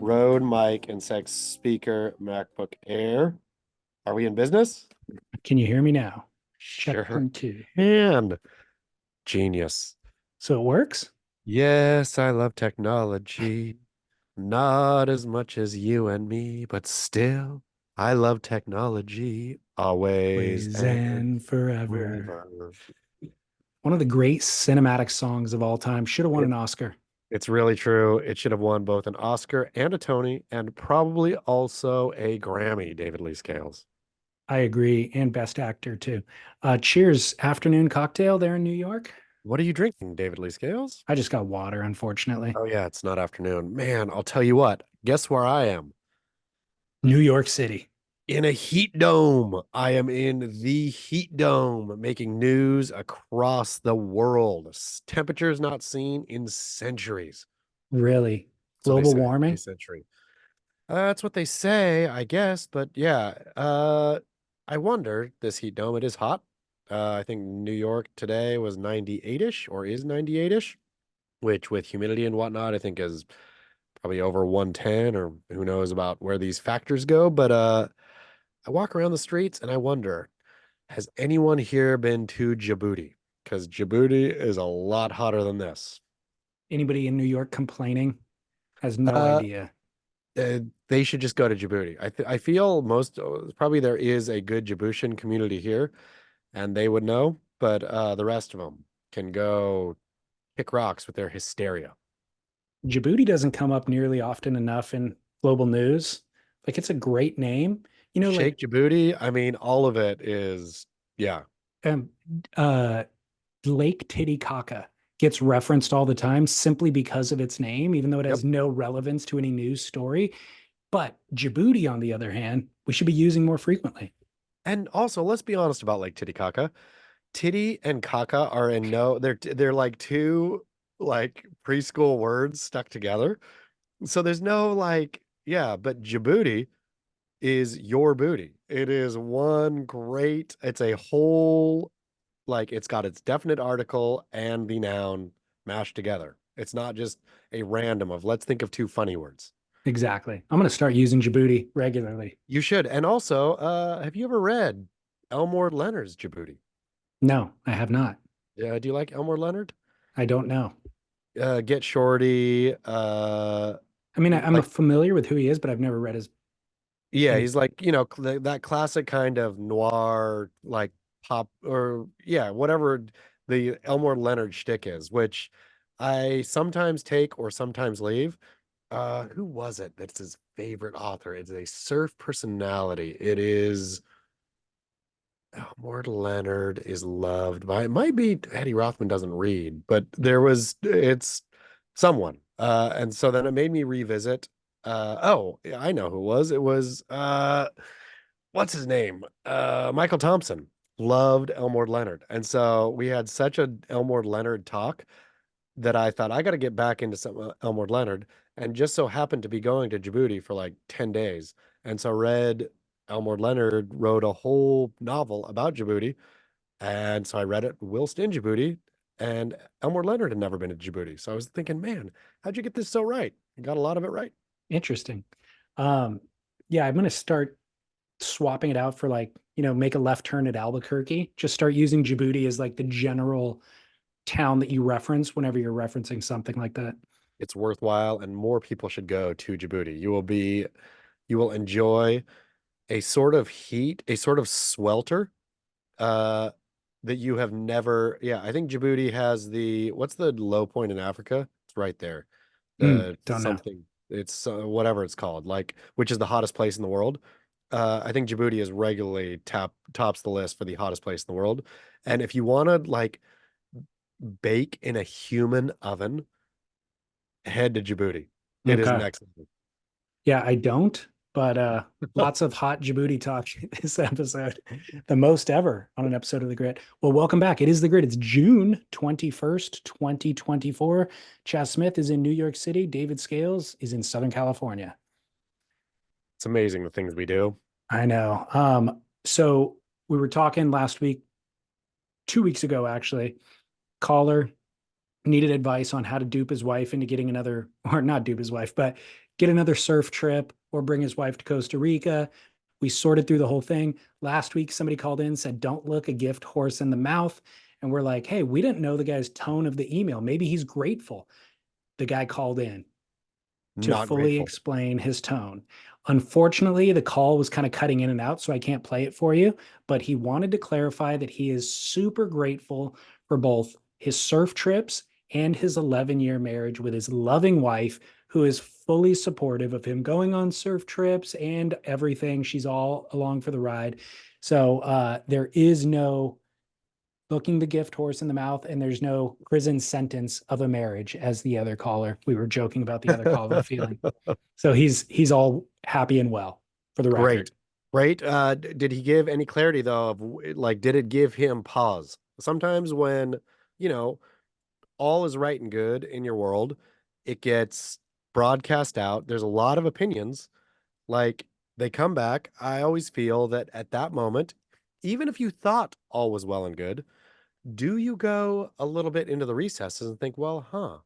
Rode mic and sex speaker MacBook Air. Are we in business? Can you hear me now? Check Sure 1, 2. can. Genius. So it works? Yes, I love technology. Not as much as you and me, but still, I love technology always Always and and forever. forever. One of the great cinematic songs of all time. Should have won It, an Oscar. it's really true. It should have won both an Oscar and a Tony, and probably also a Grammy, David Lee Scales. I agree. And Best Actor, too. Cheers. Afternoon cocktail there in New York. What are you drinking, David Lee Scales? I just got water, unfortunately. Oh yeah, it's not afternoon. Man, I'll tell you what. Guess where I am? New York City. In a heat dome. I am in the heat dome, making news across the world. Temperatures not seen in centuries. Really? That's what they Global say. A warming? century. That's what they say, I guess. But yeah, I wonder, this heat dome, it is hot. I think New York today was 98-ish or is 98-ish, which with humidity and whatnot, I think is probably over 110, or who knows about where these factors go. But I walk around the streets and I wonder, has anyone here been to Djibouti? Because Djibouti is a lot hotter than this. Anybody in New York complaining? Has no Uh, idea. they should just go to Djibouti. I feel most probably there is a good Djiboutian community here, and they would know. But the rest of them can go kick rocks with their hysteria. Djibouti doesn't come up nearly often enough in global news. Like it's a great name. Like Shake Djibouti. I mean, all of it is, yeah. um, uh, Lake Titicaca gets referenced all the time simply because of its name, even though it Yep. has no relevance to any news story. But Djibouti, on the other hand, we should be using more frequently. And also, let's be honest about Lake Titicaca. Titty and caca are in no, they're like two like preschool words stuck together. So there's no like, yeah, but Djibouti is your booty. It is one great, it's a whole, like it's got its definite article and the noun mashed together. It's not just a random of let's think of two funny words. Exactly. I'm going to start using Djibouti regularly. You should. And also, have you ever read Elmore Leonard's Djibouti? No, I have not. Do you like Elmore Leonard? I don't know. Get Shorty, I mean, I'm like familiar with who he is, but I've never read his yeah, any. he's like, that classic kind of noir, like pop or yeah, whatever the Elmore Leonard shtick is, which I sometimes take or sometimes leave. Who was it that's his favorite author? It's a surf personality. It is Elmore Leonard is loved by, it might be Eddie Rothman doesn't read, but it's someone. And so then it made me revisit. Oh, yeah, I know who it was. It was what's his name? Michael Thompson loved Elmore Leonard. And so we had such a Elmore Leonard talk that I thought I got to get back into some Elmore Leonard, and just so happened to be going to Djibouti for like 10 days. And so read Elmore Leonard wrote a whole novel about Djibouti. And so I read it whilst in Djibouti, and Elmore Leonard had never been to Djibouti. So I was thinking, man, how'd you get this so right? You got a lot of it right. Interesting. Um, yeah, I'm going to start swapping it out for make a left turn at Albuquerque. Just start using Djibouti as like the general town that you reference whenever you're referencing something like that. It's worthwhile, and more people should go to Djibouti. You will enjoy a sort of heat, a sort of swelter, uh, that you have never. Yeah, I think Djibouti has what's the low point in Africa? It's right there. The Don't know. something, it's whatever it's called, like which is the hottest place in the world. I think Djibouti is regularly tops the list for the hottest place in the world. And if you want to like bake in a human oven, head to Djibouti. It is Okay. next level. Yeah, I don't, but lots of hot Djibouti talk this episode. The most ever on an episode of The Grit. Well, welcome back. It is The Grit. It's June 21st, 2024. Chaz Smith is in New York City. David Scales is in Southern California. It's amazing the things we do. I know. So we were talking last week, 2 weeks ago, actually. Caller needed advice on how to dupe his wife into getting another, or not dupe his wife, but get another surf trip or bring his wife to Costa Rica. We sorted through the whole thing. Last week, somebody called in, said, don't look a gift horse in the mouth. And we're like, hey, we didn't know the guy's tone of the email. Maybe he's grateful. The guy called in to Not fully grateful. explain his tone. Unfortunately, the call was kind of cutting in and out, so I can't play it for you. But he wanted to clarify that he is super grateful for both his surf trips and his 11-year marriage with his loving wife, who is fully supportive of him going on surf trips and everything. She's all along for the ride. So there is no looking the gift horse in the mouth, and there's no prison sentence of a marriage, as the other caller. We were joking about the other caller feeling. So he's all happy and well, for the record. Great. Great. Did he give any clarity though of like, did it give him pause? Sometimes when, you know, all is right and good in your world, it gets broadcast out. There's a lot of opinions. Like they come back. I always feel that at that moment, even if you thought all was well and good, do you go a little bit into the recesses and think, well,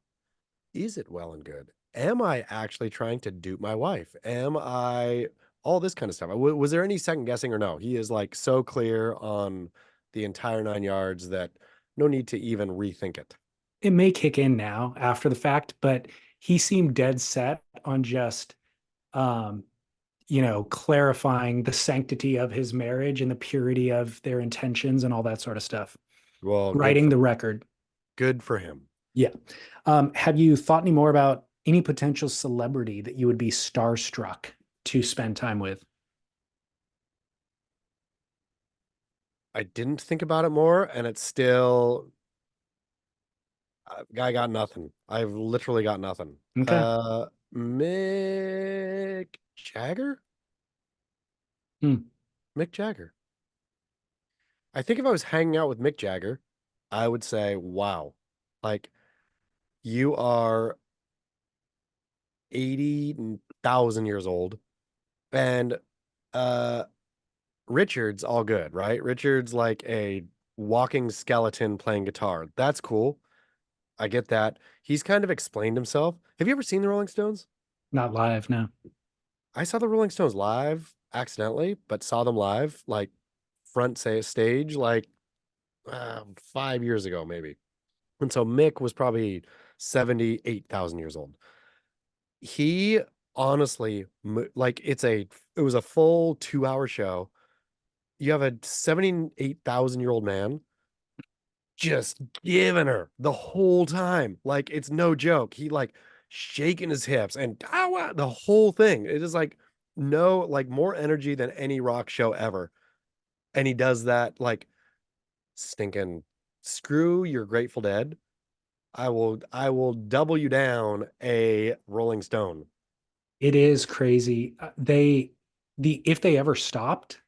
is it well and good? Am I actually trying to dupe my wife? Am I all this kind of stuff? Was there any second guessing or no? He is like so clear on the entire 9 yards that no need to even rethink it. It may kick in now after the fact, but he seemed dead set on just um, clarifying the sanctity of his marriage and the purity of their intentions and all that sort of stuff. Well, Writing the record. good for him. Yeah. Have you thought any more about any potential celebrity that you would be starstruck to spend time with? I didn't think about it more, and it's still guy got nothing. I've literally got nothing. Okay. Mick Jagger? Hmm. Mick Jagger. I think if I was hanging out with Mick Jagger, I would say, wow, like you are 80,000 years old. And uh Richard's all good, right? Richard's like a walking skeleton playing guitar. That's cool. I get that. He's kind of explained himself. Have you ever seen the Rolling Stones? Not live, no. I saw the Rolling Stones live accidentally, but saw them live like front say stage like 5 years ago, maybe. And so Mick was probably 78,000 years old. He honestly, like, it was a full 2 hour show. You have a 78,000-year-old man just giving her the whole time. Like, it's no joke. He like shaking his hips and the whole thing. It is like no, like more energy than any rock show ever. And he does that like stinking screw your Grateful Dead. I will double you down a Rolling Stone. It is crazy. If they ever stopped,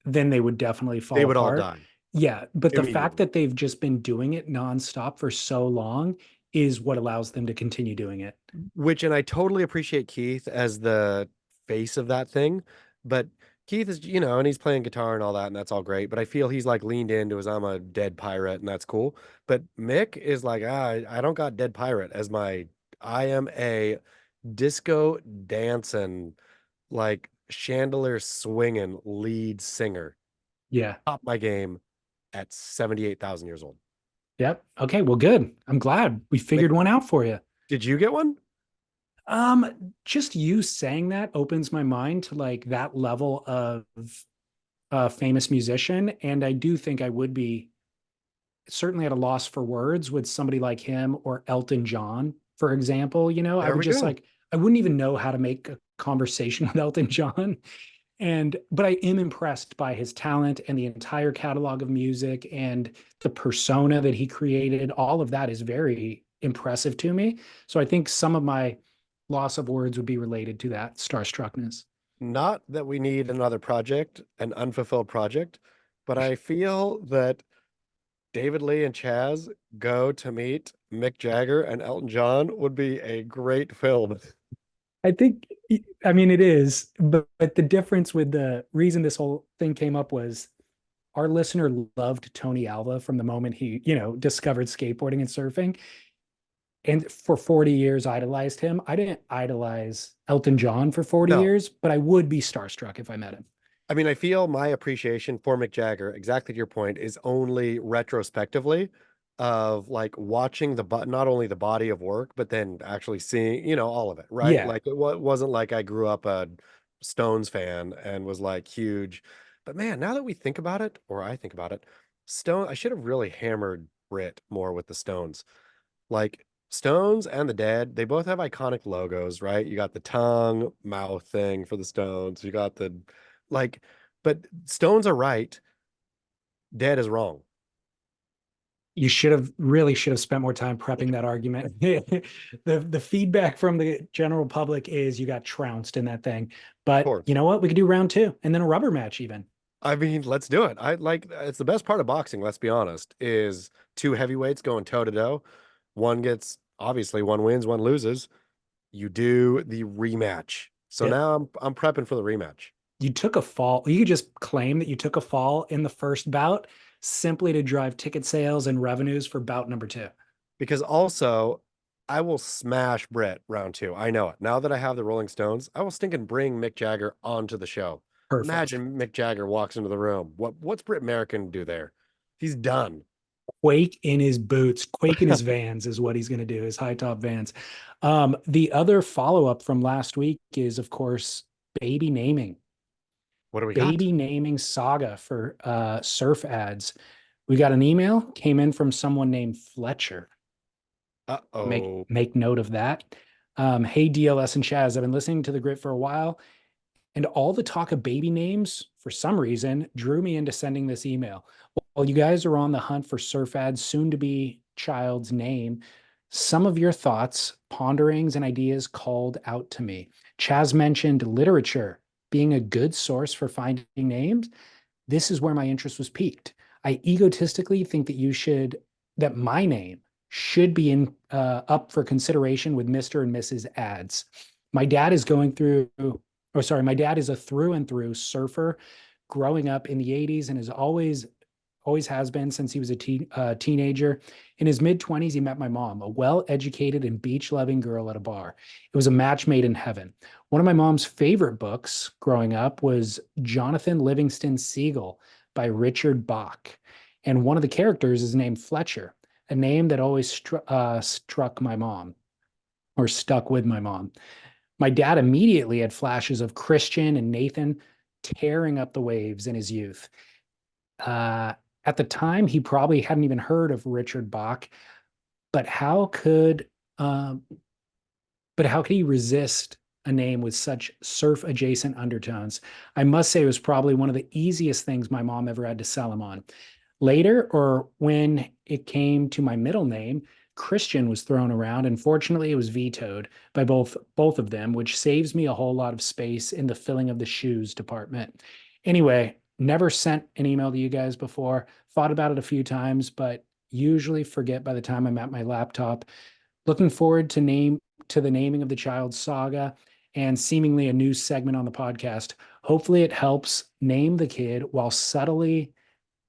then they would definitely They fall would all apart. die Yeah, but the fact immediately. that they've just been doing it nonstop for so long is what allows them to continue doing it. Which, and I totally appreciate Keith as the face of that thing, but Keith is, and he's playing guitar and all that, and that's all great. But I feel he's like leaned into his I'm a dead pirate, and that's cool. But Mick is like, I don't got dead pirate as my I am a disco dancing, like chandelier swinging lead singer. Yeah. Top my game at 78,000 years old. Yep. Okay, well, good. I'm glad we Like, figured one out for you. did you get one? Just you saying that opens my mind to like that level of famous musician. And I do think I would be certainly at a loss for words with somebody like him or Elton John, for example. I There would we just go. like, I wouldn't even know how to make a conversation with Elton John. But I am impressed by his talent and the entire catalog of music and the persona that he created. All of that is very impressive to me. So I think some of my loss of words would be related to that starstruckness. Not that we need another project, an unfulfilled project, but I feel that David Lee and Chaz go to meet Mick Jagger and Elton John would be a great film. I think, I mean, it is, but the difference with the reason this whole thing came up was our listener loved Tony Alva from the moment he, discovered skateboarding and surfing. and for 40 years idolized him. I didn't idolize Elton John for 40 No, years, but I would be starstruck if I met him. I mean, I feel my appreciation for Mick Jagger, exactly to your point, is only retrospectively of like watching not only the body of work, but then actually seeing, all of it, right? Yeah, Like wasn't like I grew up a Stones fan and was like huge. But man, now that we think about it, or I think about it, I should have really hammered Brit more with the Stones. Like Stones and the Dead, they both have iconic logos, right? You got the tongue, mouth thing for the Stones. You got the like, but Stones are right, Dead is wrong. you should have spent more time prepping that argument. The feedback from the general public is you got trounced in that thing. Of But you course. know what? We could do round two and then a rubber match even. I mean, let's do it. I like it's the best part of boxing, let's be honest, is two heavyweights going toe to toe. One wins, one loses. You do the rematch. So Yep. now I'm prepping for the rematch. You took a fall. You could just claim that you took a fall in the first bout simply to drive ticket sales and revenues for bout number two. Because also I will smash Brett round two. I know it. Now that I have the Rolling Stones, I will stink and bring Mick Jagger onto the show. Perfect. Imagine Mick Jagger walks into the room. What's Britt American do there? He's done. Quake in his boots, quake in his vans is what he's going to do, his high top vans. The other follow up from last week is, of course, baby naming. What do we got? Baby naming saga for surf ads. We got an email came in from someone named Fletcher. Make Uh-oh. make note of that. Hey DLS and Chaz, I've been listening to the Grit for a while, and all the talk of baby names for some reason drew me into sending this email. While you guys are on the hunt for surf ads soon to be child's name, some of your thoughts, ponderings, and ideas called out to me. Chaz mentioned literature being a good source for finding names. This is where my interest was piqued. I egotistically think that my name should be in up for consideration with Mr. and Mrs. ads. My dad is going through, oh, sorry, my dad is a through and through surfer growing up in the 80s and is always has been since he was a teenager. In his mid 20s, he met my mom, a well educated and beach loving girl at a bar. It was a match made in heaven. One of my mom's favorite books growing up was Jonathan Livingston Seagull by Richard Bach. And one of the characters is named Fletcher, a name that always struck my mom or stuck with my mom. My dad immediately had flashes of Christian and Nathan tearing up the waves in his youth. Uh, at the time, he probably hadn't even heard of Richard Bach, but um, how could he resist a name with such surf adjacent undertones? I must say it was probably one of the easiest things my mom ever had to sell him on. Later, or when it came to my middle name, Christian was thrown around, and fortunately it was vetoed by both of them, which saves me a whole lot of space in the filling of the shoes department. Anyway, never sent an email to you guys before, thought about it a few times, but usually forget by the time I'm at my laptop. Looking forward to the naming of the child saga and seemingly a new segment on the podcast. Hopefully it helps name the kid while subtly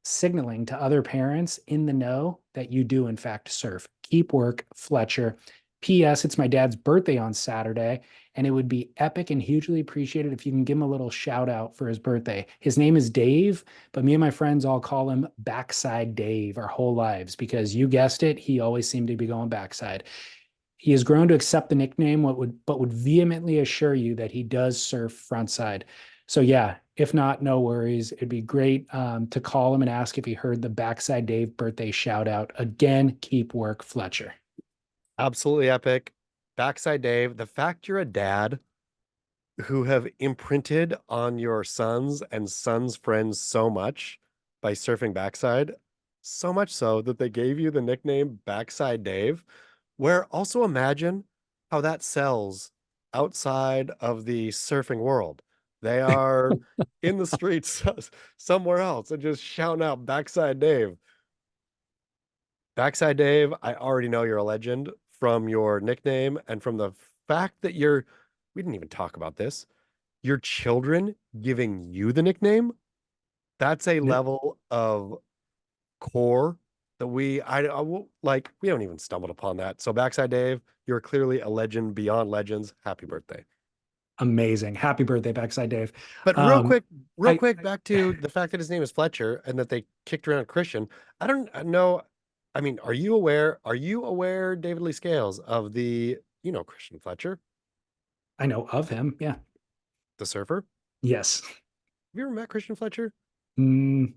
signaling to other parents in the know that you do in fact surf. Keep work, Fletcher. P.S. It's my dad's birthday on Saturday, and it would be epic and hugely appreciated if you can give him a little shout out for his birthday. His name is Dave, but me and my friends all call him Backside Dave our whole lives because you guessed it, he always seemed to be going backside. He has grown to accept the nickname, but would vehemently assure you that he does surf frontside. So yeah, if not, no worries. It'd be great to call him and ask if he heard the Backside Dave birthday shout out. Again, keep work, Fletcher. Absolutely epic. Backside Dave, the fact you're a dad who have imprinted on your sons and sons' friends so much by surfing backside, so much so that they gave you the nickname Backside Dave, where also imagine how that sells outside of the surfing world. They are in the streets somewhere else and just shouting out Backside Dave. Backside Dave, I already know you're a legend from your nickname and from the fact that we didn't even talk about this, your children giving you the nickname. That's a level of core that we haven't even stumbled upon that. So Backside Dave, you're clearly a legend beyond legends. Happy birthday. Amazing. Happy birthday, Backside Dave. But Um, real I quick, back to the fact that his name is Fletcher and that they kicked around Christian. I don't know. I mean, are you aware, David Lee Scales, of Christian Fletcher, I know of him. Yeah. the surfer? Yes. Have you ever met Christian Fletcher? No.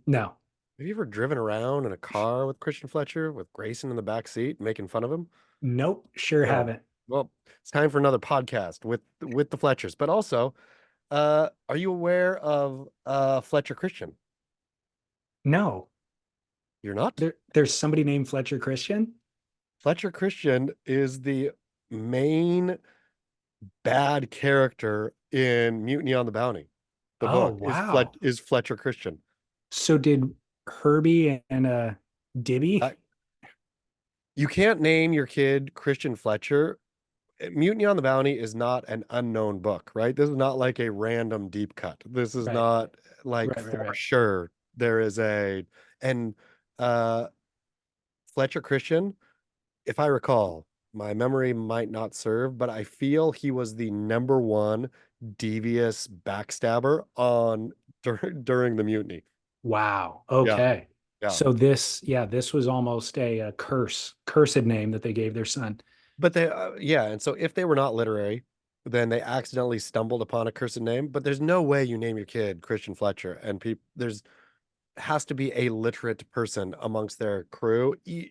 Have you ever driven around in a car with Christian Fletcher with Grayson in the back seat making fun of him? Nope. Sure Oh, haven't. well, it's time for another podcast with the Fletchers. But also, are you aware of Fletcher Christian? No. You're not? There's somebody named Fletcher Christian. Fletcher Christian is the main bad character in Mutiny on the Bounty. The Oh, book wow. is Fletcher Christian. So did Herbie and Dibby? Uh, you can't name your kid Christian Fletcher. Mutiny on the Bounty is not an unknown book, right? This is not like a random deep cut. This is Right. not like Right, right, for right. sure there is and uh Fletcher Christian, if I recall, my memory might not serve, but I feel he was the number one devious backstabber on during the mutiny. Wow. Yeah, Okay. yeah. So this was almost a cursed name that they gave their son. But yeah, and so if they were not literary, then they accidentally stumbled upon a cursed name. But there's no way you name your kid Christian Fletcher, and people there's has to be a literate person amongst their crew. And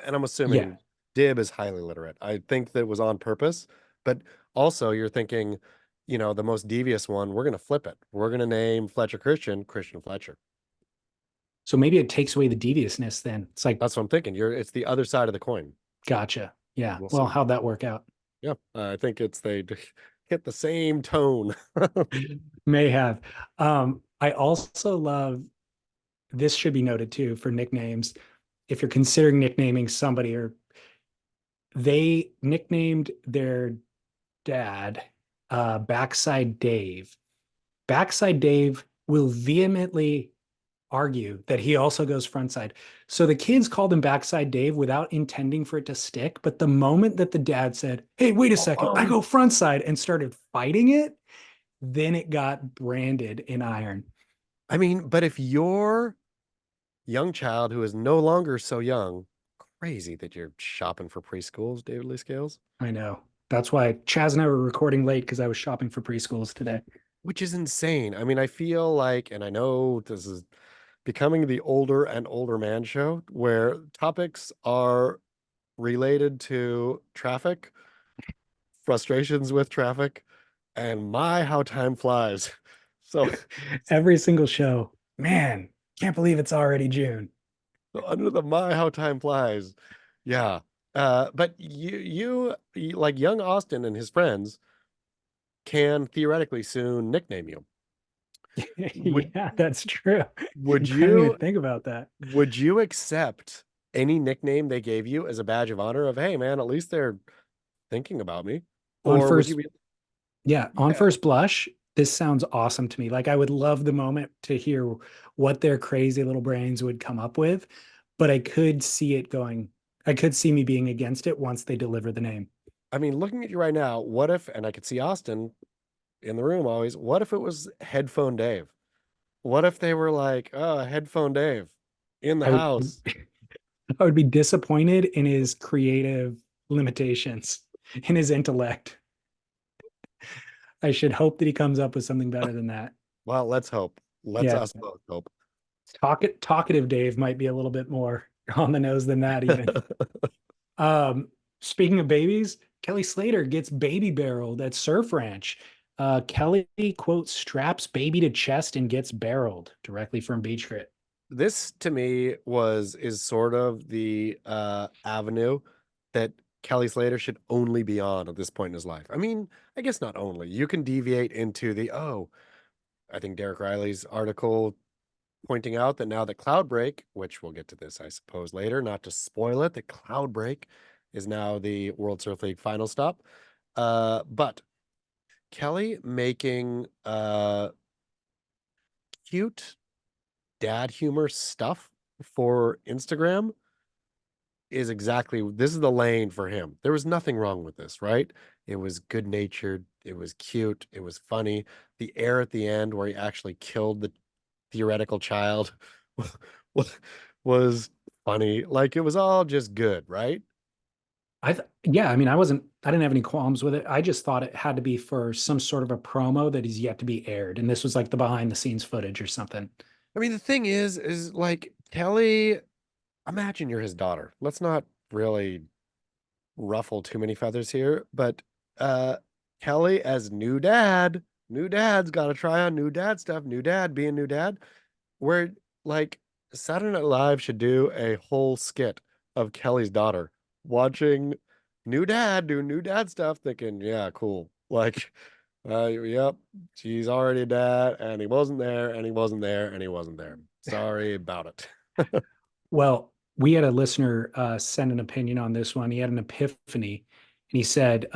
I'm Yeah. assuming Dib is highly literate. I think that was on purpose, but also you're thinking, the most devious one, we're gonna flip it. We're gonna name Fletcher Christian Fletcher. So maybe it takes away the deviousness then. It's like, That's what I'm thinking. It's the other side of the coin. gotcha. Yeah. We'll Well, see. how'd that work out? Yeah, I think it's they hit the same tone. May have. I also love this should be noted too for nicknames. If you're considering nicknaming somebody, or they nicknamed their dad Backside Dave. Backside Dave will vehemently argue that he also goes frontside. So the kids called him Backside Dave without intending for it to stick. But the moment that the dad said, "Hey, wait a second, I go frontside," and started fighting it, then it got branded in iron. I mean, but if your young child who is no longer so young, crazy that you're shopping for preschools, David Lee Scales, I know. That's why Chaz and I were recording late because I was shopping for preschools today. which is insane. I mean, I feel like, and I know this is becoming the older and older man show where topics are related to traffic, frustrations with traffic, and my how time flies. So, Every single show. Man, can't believe it's already June. so under the my how time flies, yeah. But like young Austin and his friends can theoretically soon nickname you. Would Yeah, that's true. would I didn't you even think about that. would you accept any nickname they gave you as a badge of honor of, hey man, at least they're thinking about me? On Or would you first, be, yeah, on yeah, first blush, this sounds awesome to me. Like I would love the moment to hear what their crazy little brains would come up with, but I could see me being against it once they deliver the name. I mean, looking at you right now, what if, and I could see Austin in the room always, what if it was Headphone Dave? What if they were like, oh, Headphone Dave in the I would house? I would be disappointed in his creative limitations, in his intellect. I should hope that he comes up with something better than that. Well, let's hope. Let's Yeah. us both hope. Talkative Dave might be a little bit more on the nose than that, even. Um, Speaking of babies, Kelly Slater gets baby barreled at Surf Ranch. Kelly, quote, straps baby to chest and gets barreled directly from Beach Grit. This to me is sort of the avenue that Kelly Slater should only be on at this point in his life. I mean, I guess not only. You can deviate into I think Derek Riley's article pointing out that now that Cloudbreak, which we'll get to this, I suppose, later, not to spoil it, that Cloudbreak is now the World Surf League final stop. But Kelly making cute dad humor stuff for Instagram is exactly this is the lane for him. There was nothing wrong with this, right? It was good natured, it was cute, it was funny. The air at the end where he actually killed the theoretical child wa- was funny. Like it was all just good, right? Yeah, I mean, I didn't have any qualms with it. I just thought it had to be for some sort of a promo that is yet to be aired. And this was like the behind the scenes footage or something. I mean, the thing is like Kelly, imagine you're his daughter. Let's not really ruffle too many feathers here, but uh Kelly as new dad's got to try on new dad stuff, new dad being new dad, where like Saturday Night Live should do a whole skit of Kelly's daughter watching new dad do new dad stuff, thinking, yeah, cool. Like, yep, she's already a dad, and he wasn't there, and he wasn't there, and he wasn't there. Sorry about it. Well, we had a listener send an opinion on this one. He had an epiphany and he said,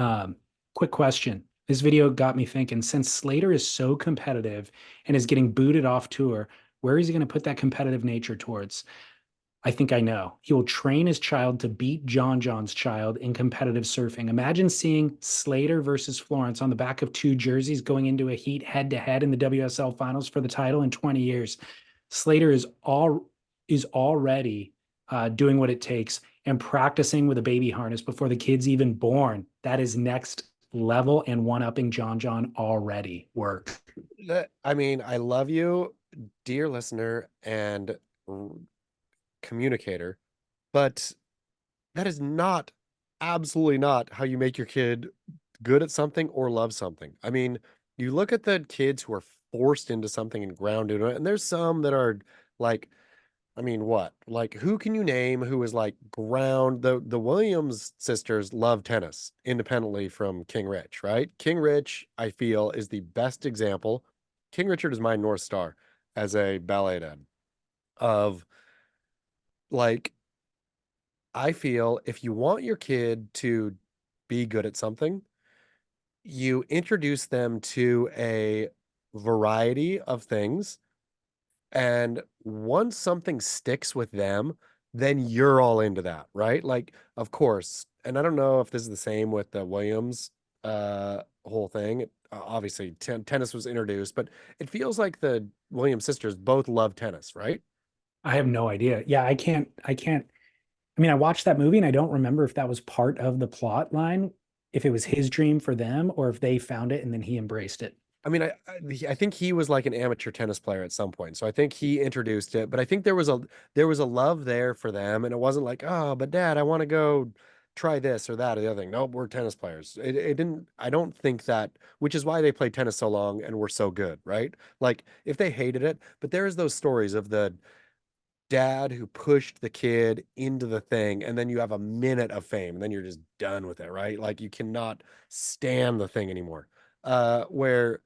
quick question. This video got me thinking, since Slater is so competitive and is getting booted off tour, where is he going to put that competitive nature towards? I think I know. He will train his child to beat John's child in competitive surfing. Imagine seeing Slater versus Florence on the back of two jerseys going into a heat head to head in the WSL finals for the title in 20 years. Slater is already doing what it takes and practicing with a baby harness before the kid's even born. That is next level and one upping John already work. I mean, I love you, dear listener and communicator, but that is not, absolutely not how you make your kid good at something or love something. I mean, you look at the kids who are forced into something and grounded in it, and there's some that are like, I mean, what? Like, who can you name who is like ground? The Williams sisters love tennis independently from King Rich, right? King Rich, I feel, is the best example. King Richard is my North Star as a ballet dad of like, I feel if you want your kid to be good at something, you introduce them to a variety of things. And once something sticks with them, then you're all into that, right? Like, of course. And I don't know if this is the same with the Williams whole thing. Obviously, tennis was introduced, but it feels like the Williams sisters both love tennis, right? I have no idea. Yeah, I mean, I watched that movie and I don't remember if that was part of the plot line, if it was his dream for them or if they found it and then he embraced it. I mean, I think he was like an amateur tennis player at some point, so I think he introduced it. But I think there was a love there for them, and it wasn't like, oh, but Dad, I want to go try this or that or the other thing. Nope, we're tennis players. It didn't. I don't think that, which is why they played tennis so long and were so good, right? Like if they hated it, but there's those stories of the dad who pushed the kid into the thing, and then you have a minute of fame, and then you're just done with it, right? Like you cannot stand the thing anymore. Where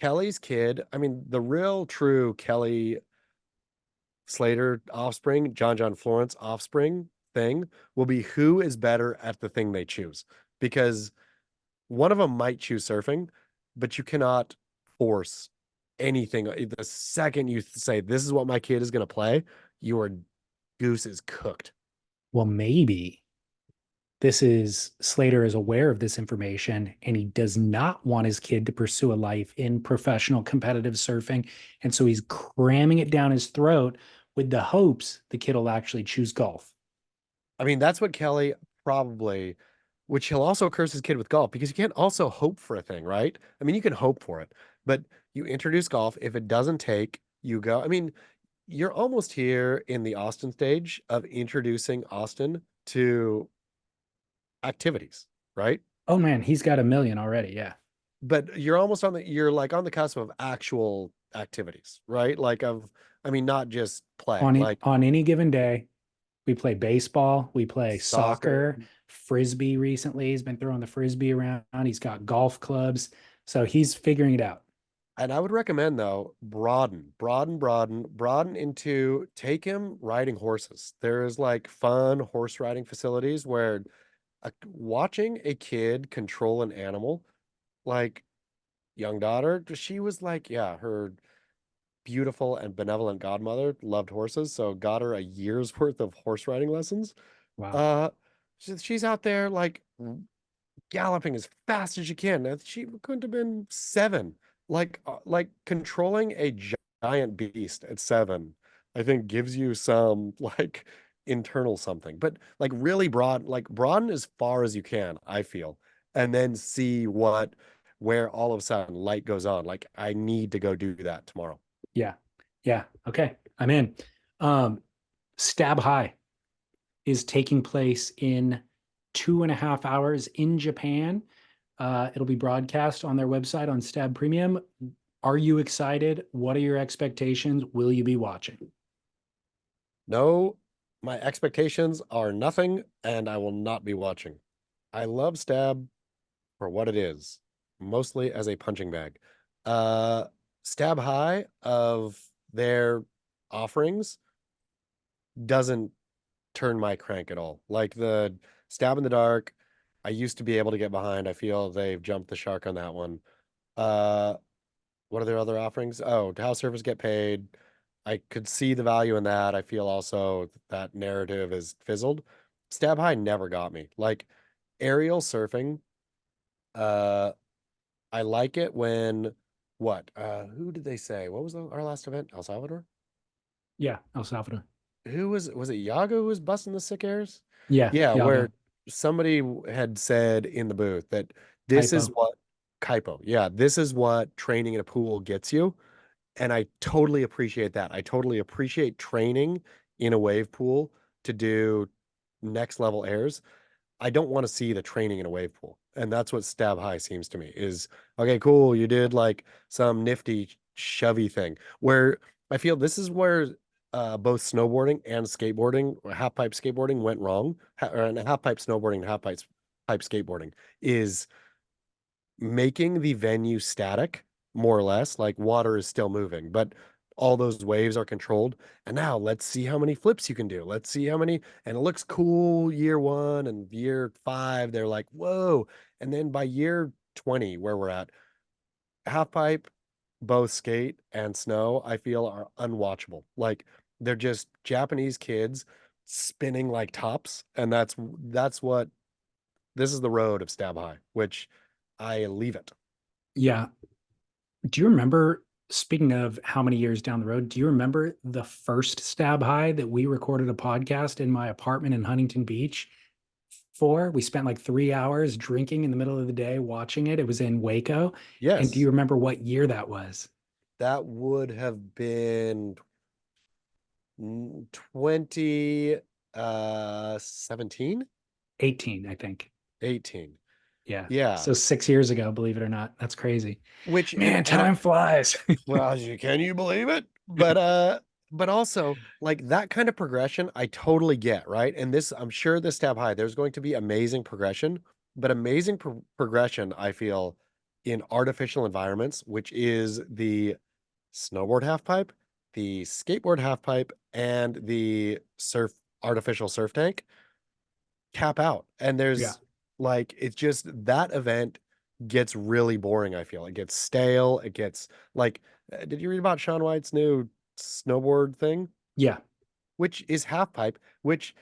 Kelly's kid, I mean, the real true Kelly Slater offspring, John Florence offspring thing will be who is better at the thing they choose. Because one of them might choose surfing, but you cannot force anything. The second you say, this is what my kid is going to play, your goose is cooked. Well, maybe this is Slater is aware of this information and he does not want his kid to pursue a life in professional competitive surfing. And so he's cramming it down his throat with the hopes the kid will actually choose golf. I mean, that's what Kelly probably, which he'll also curse his kid with golf because you can't also hope for a thing, right? I mean, you can hope for it, but you introduce golf. If it doesn't take, you go. I mean, you're almost here in the Austin stage of introducing Austin to activities, right? Oh man, he's got a million already. Yeah. But you're almost on you're like on the cusp of actual activities, right? Like I mean, not just play, like On any given day, we play baseball, we play soccer. soccer, frisbee recently. He's been throwing the frisbee around. He's got golf clubs. So he's figuring it out. And I would recommend though, broaden into take him riding horses. There's like fun horse riding facilities where watching a kid control an animal, like young daughter, she was like, yeah, her beautiful and benevolent godmother loved horses, so got her a year's worth of horse riding lessons. Wow. Uh, she's out there like galloping as fast as she can. She couldn't have been 7. Like controlling a giant beast at 7, I think gives you some like internal something. But like really broaden as far as you can, I feel, and then see where all of a sudden light goes on. Like I need to go do that tomorrow. Yeah. Yeah. Okay. I'm in. Um, Stab High is taking place in 2.5 hours in Japan. It'll be broadcast on their website on Stab Premium. Are you excited? What are your expectations? Will you be watching? No, my expectations are nothing, and I will not be watching. I love Stab for what it is, mostly as a punching bag. Uh, Stab High of their offerings doesn't turn my crank at all. Like the Stab in the Dark, I used to be able to get behind. I feel they've jumped the shark on that one. Uh, what are their other offerings? Oh, house servers get paid. I could see the value in that. I feel also that narrative is fizzled. Stab High never got me. Like aerial surfing, uh, I like it when what? Who did they say? What was our last event? El Salvador? Yeah, El Salvador. Who was it Yago who was busting the sick airs? Yeah, Yeah, where Yago, somebody had said in the booth that this is Kaipo. what Kaipo, yeah, this is what training in a pool gets you. And I totally appreciate that. I totally appreciate training in a wave pool to do next level airs. I don't want to see the training in a wave pool. And that's what Stab High seems to me is okay, cool. You did like some nifty shovey thing where I feel this is where both snowboarding and skateboarding or half pipe skateboarding went wrong. And half pipe snowboarding and pipe skateboarding is making the venue static, more or less, like water is still moving, but all those waves are controlled. And now let's see how many flips you can do. Let's see how many, and it looks cool year 1 and year 5. They're like, whoa. And then by year 20, where we're at, half pipe, both skate and snow, I feel are unwatchable. Like they're just Japanese kids spinning like tops. And that's what this is the road of Stab High, which I leave it. Yeah. Do you remember, speaking of how many years down the road, do you remember the first Stab High that we recorded a podcast in my apartment in Huntington Beach for? We spent like 3 hours drinking in the middle of the day watching it. It was in Waco. And do you Yes. remember what year that was? That would have been 20 17, 18, I think. 18. Yeah. Yeah. So 6 years ago, believe it or not. That's crazy. Which Man, and time flies. well, can you believe it? But also like that kind of progression I totally get, right? And this I'm sure this Stab High there's going to be amazing progression, but amazing progression I feel in artificial environments, which is the snowboard half pipe, the skateboard half pipe, and the artificial surf tank cap out. And Yeah. there's like it's just that event gets really boring, I feel. It gets stale. It gets like did you read about Shaun White's new snowboard thing? Yeah. Which is half pipe, which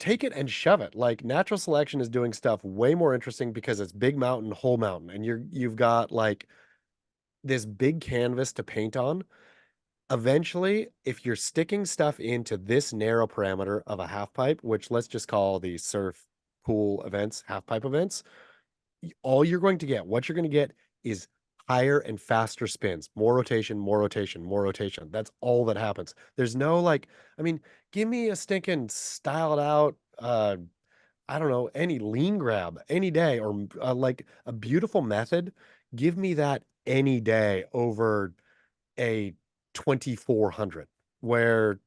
take it and shove it. Like natural selection is doing stuff way more interesting because it's big mountain, whole mountain, and you've got like this big canvas to paint on. Eventually, if you're sticking stuff into this narrow parameter of a half pipe, which let's just call the surf pool events, half pipe events, all you're going to get, what you're going to get is higher and faster spins, more rotation, more rotation, more rotation. That's all that happens. There's no like, I mean, give me a stinking styled out, I don't know, any lean grab any day or like a beautiful method. Give me that any day over a 2400 where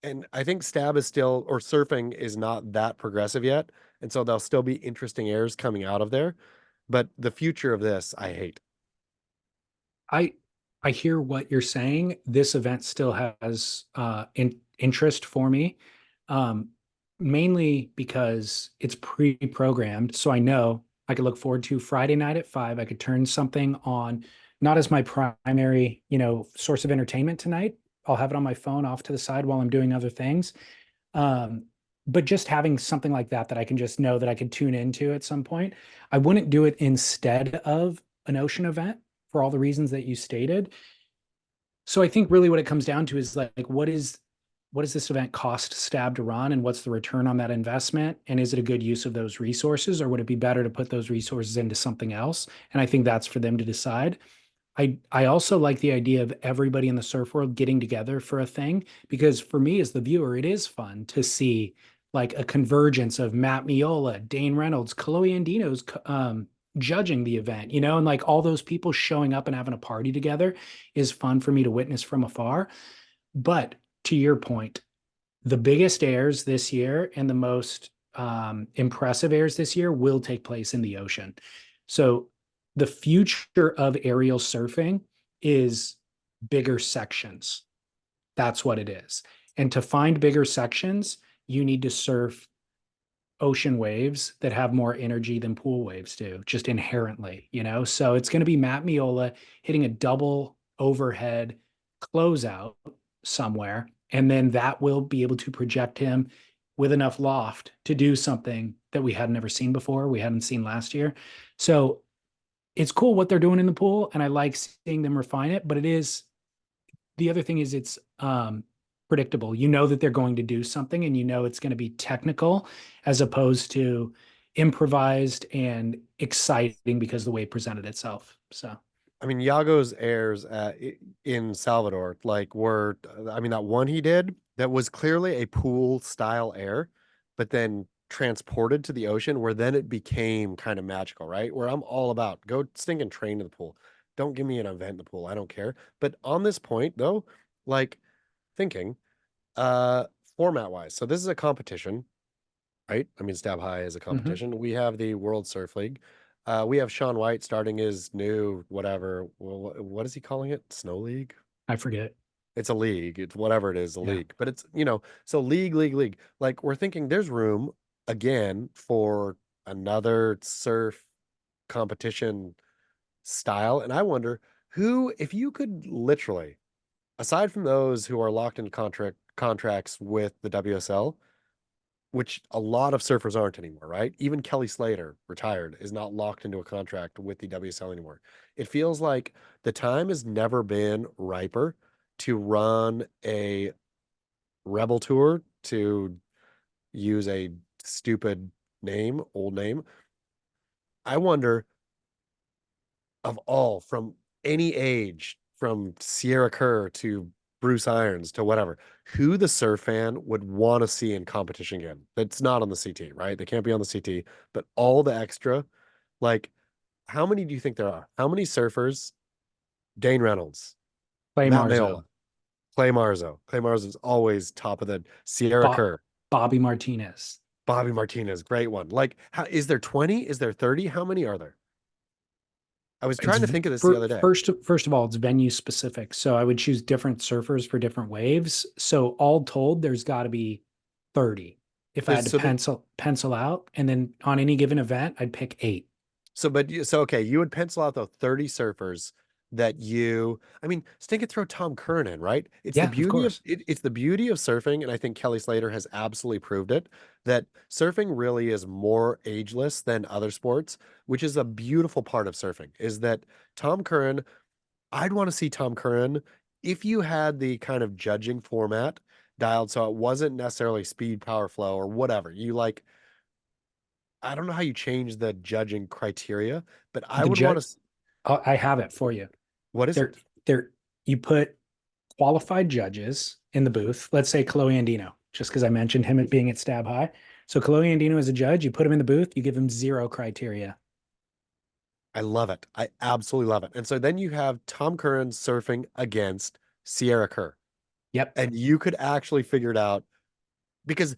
and I think stab is still or surfing is not that progressive yet, and so there'll still be interesting airs coming out of there, but the future of this I hate. I I hear what you're saying. This event still has interest for me, um, mainly because it's pre-programmed. So I know I could look forward to Friday night at 5. I could turn something on, not as my primary, source of entertainment tonight. I'll have it on my phone off to the side while I'm doing other things. Um, but just having something like that I can just know that I can tune into at some point. I wouldn't do it instead of an ocean event for all the reasons that you stated. So I think really what it comes down to is like what does this event cost Stab to run, and what's the return on that investment? And is it a good use of those resources, or would it be better to put those resources into something else? And I think that's for them to decide. I also like the idea of everybody in the surf world getting together for a thing, because for me as the viewer, it is fun to see like a convergence of Matt Miola, Dane Reynolds, Chloe Andino's judging the event, you know, and like all those people showing up and having a party together is fun for me to witness from afar. But to your point, the biggest airs this year and the most impressive airs this year will take place in the ocean. So the future of aerial surfing is bigger sections. That's what it is. And to find bigger sections, you need to surf ocean waves that have more energy than pool waves do, just inherently, you know? So it's going to be Matt Miola hitting a double overhead closeout somewhere. And then that will be able to project him with enough loft to do something that we had never seen before, we hadn't seen last year. So it's cool what they're doing in the pool, and I like seeing them refine it, but it is the other thing is it's predictable. You know that they're going to do something, and you know it's going to be technical as opposed to improvised and exciting because the way it presented itself. So I mean, Yago's airs in Salvador, like were, I mean, that one he did that was clearly a pool style air, but then transported to the ocean where then it became kind of magical, right? Where I'm all about go stink and train in the pool. Don't give me an event in the pool. I don't care. But on this point though, like thinking, uh, format wise, so this is a competition, right? I mean, Stab High is a mhm. competition. We have the World Surf League. We have Sean White starting his new whatever. What is he calling it? Snow League? I forget. It's a league. It's whatever it is, a Yeah. league. But it's, so league. Like we're thinking there's room again for another surf competition style. And I wonder who, if you could literally, aside from those who are locked in contracts with the WSL, which a lot of surfers aren't anymore, right? Even Kelly Slater, retired, is not locked into a contract with the WSL anymore. It feels like the time has never been riper to run a Rebel Tour, to use a stupid name, old name. I wonder, of all, from any age, from Sierra Kerr to Bruce Irons to whatever, who the surf fan would want to see in competition again. That's not on the CT, right? They can't be on the CT, but all the extra, like, how many do you think there are? How many surfers? Dane Reynolds, Clay Matt Mayola, Marzo, Clay Marzo. Clay Marzo is always top of the Sierra Bo- Kerr, Bobby Martinez. Bobby Martinez, great one. Like, how is there 20? Is there 30? How many are there? I was It's trying to think of this the other day. first of all, it's venue specific. So I would choose different surfers for different waves. So all told, there's got to be 30 if I had There's to so the pencil out. And then on any given event, I'd pick eight. so okay, you would pencil out though 30 surfers that I mean, Stink could throw Tom Curran in, right? Yeah, of course. It's the beauty of surfing, and I think Kelly Slater has absolutely proved it, that surfing really is more ageless than other sports, which is a beautiful part of surfing, is that Tom Curran, I'd want to see Tom Curran if you had the kind of judging format dialed so it wasn't necessarily speed, power, flow, or whatever. You like, I don't know how you change the judging criteria, but I The would want judge, to. I have it for you. What is There, it? you put qualified judges in the booth. Let's say Chloe Andino, just because I mentioned him at being at Stab High. So Chloe Andino is a judge. You put him in the booth. You give him zero criteria. I love it. I absolutely love it. And so then you have Tom Curran surfing against Sierra Kerr, Yep. and you could actually figure it out because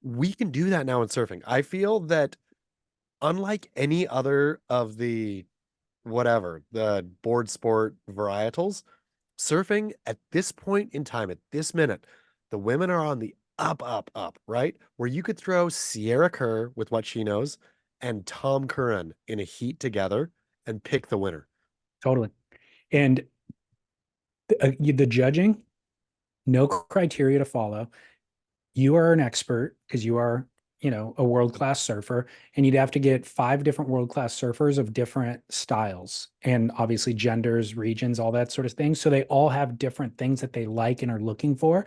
we can do that now in surfing. I feel that unlike any other of the whatever, the board sport varietals, surfing at this point in time, at this minute, the women are on the up, right? Where you could throw Sierra Kerr with what she knows and Tom Curran in a heat together and pick the winner. Totally. And the judging, no criteria to follow. you are an expert because you are, a world-class surfer, and you'd have to get five different world-class surfers of different styles and obviously genders, regions, all that sort of thing. So they all have different things that they like and are looking for.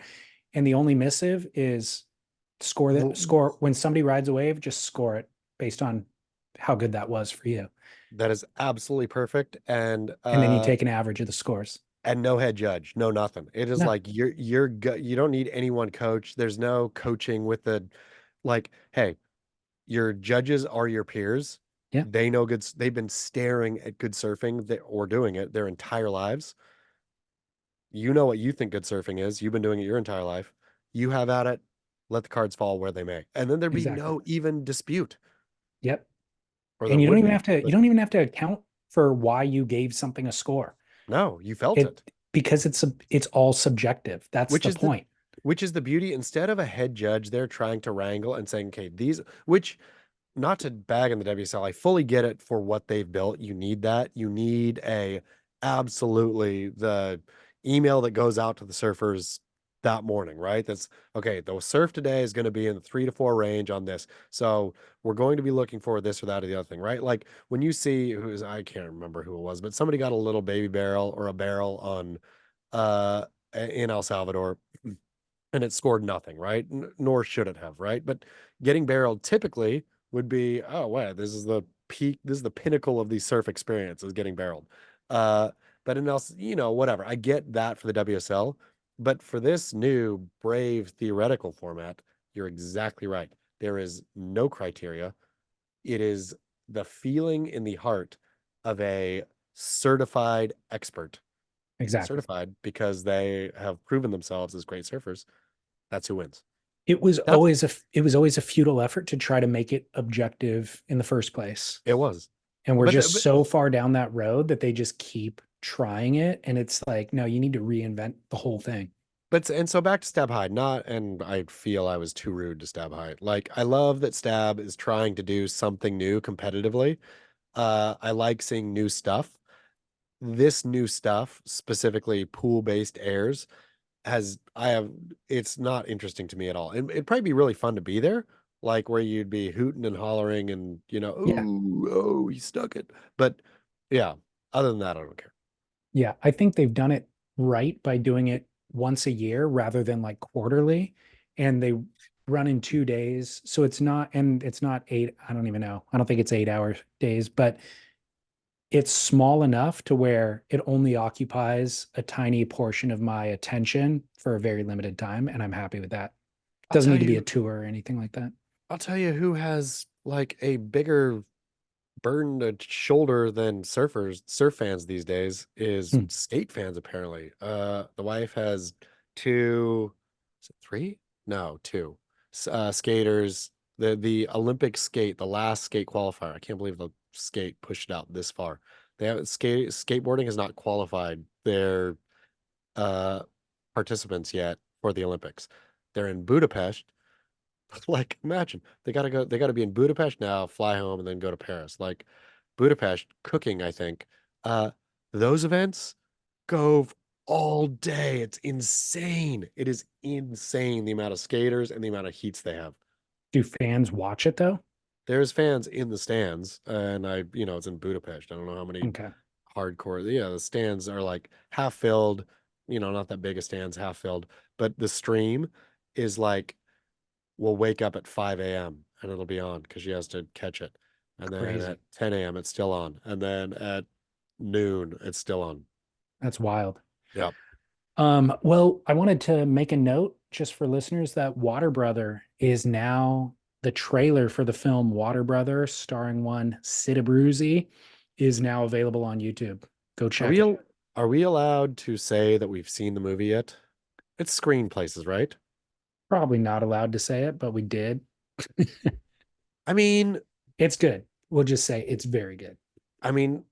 And the only missive is W- score when somebody rides a wave, just score it based on how good that was for you. That is absolutely perfect. And then you take an average of the scores. And no head judge, no nothing. It is No, like you don't need any one coach. There's no coaching with the like, hey, your judges are your peers. yeah, They know good. They've been staring at good surfing or doing it their entire lives. You know what you think good surfing is. You've been doing it your entire life. You have at it. Let the cards fall where they may. And then there'd be exactly. no even dispute, Yep. or there And you don't would even be, have to, you but don't even have to account for why you gave something a score. no, you felt It it. because it's all subjective. That's Which the is the point. which is the beauty. Instead of a head judge, they're trying to wrangle and saying, okay, these which not to bag in the WSL, I fully get it for what they've built. You need that. You need a absolutely the email that goes out to the surfers that morning, right? That's okay. The surf today is going to be in the 3 to 4 range on this. So we're going to be looking for this or that or the other thing, right? Like when you see who's I can't remember who it was, but somebody got a little baby barrel or a barrel on uh in El Salvador and it scored nothing, right? Nor should it have, right? But getting barreled typically would be, oh, wow, this is the peak, this is the pinnacle of the surf experience is getting barreled. Uh, but in else, whatever. I get that for the WSL, but for this new brave theoretical format, you're exactly right. There is no criteria. It is the feeling in the heart of a certified expert, Exactly. certified because they have proven themselves as great surfers. That's who wins. It was That's always a futile effort to try to make it objective in the first place. it was. And we're But, just so far down that road that they just keep trying it. And it's like, no, you need to reinvent the whole thing. and so back to Stab High, not and I feel I was too rude to Stab High. Like I love that Stab is trying to do something new competitively. I like seeing new stuff. This new stuff, specifically pool-based airs, has I have it's not interesting to me at all. And it'd probably be really fun to be there, like where you'd be hooting and hollering and Yeah. oh, you stuck it. But yeah, other than that, I don't care. Yeah. I think they've done it right by doing it once a year rather than like quarterly. And they run in 2 days. So it's not eight. I don't even know. I don't think it's 8 hour days, but it's small enough to where it only occupies a tiny portion of my attention for a very limited time. And I'm happy with that. I'll Doesn't tell need to be a you tour or anything like that. I'll tell you who has like a bigger burden to shoulder than surf fans these days is Hmm. skate fans apparently. The wife has two, is it three? No, two. Skaters. The Olympic skate, the last skate qualifier. I can't believe the skate pushed it out this far. They have skateboarding has not qualified their uh participants yet for the Olympics. They're in Budapest. Like, imagine they gotta be in Budapest now, fly home, and then go to Paris. Like Budapest cooking, I think. Uh, those events go all day. It's insane. It is insane the amount of skaters and the amount of heats they have. Do fans watch it though? There's fans in the stands, and it's in Budapest. I don't know how many Okay. hardcore. Yeah, the stands are like half filled, not that big of stands, half filled, but the stream is like will wake up at 5 a.m. and it'll be on because she has to catch it. And then at Crazy. 10 a.m. it's still on. And then at noon it's still on. That's wild. Yep. Well, I wanted to make a note just for listeners that Water Brother is now the trailer for the film Water Brother, starring one Sid Abruzzi, is now available on YouTube. Go Are check we it. al- are we allowed to say that we've seen the movie yet? It's screen places, right? Probably not allowed to say it, but we did. I mean, It's good. We'll just say it's very good. I mean,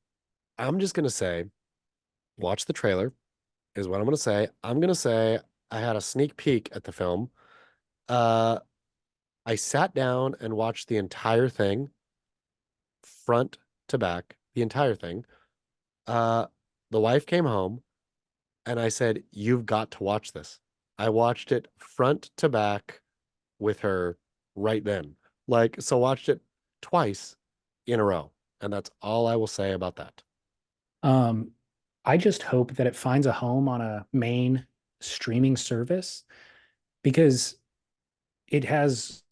I'm just gonna say, watch the trailer is what I'm gonna say. I'm gonna say I had a sneak peek at the film. Uh, I sat down and watched the entire thing, front to back, the entire thing. Uh, the wife came home and I said, "You've got to watch this." I watched it front to back, with her right then. Like, so watched it twice in a row. And that's all I will say about that. Um, I just hope that it finds a home on a main streaming service because it has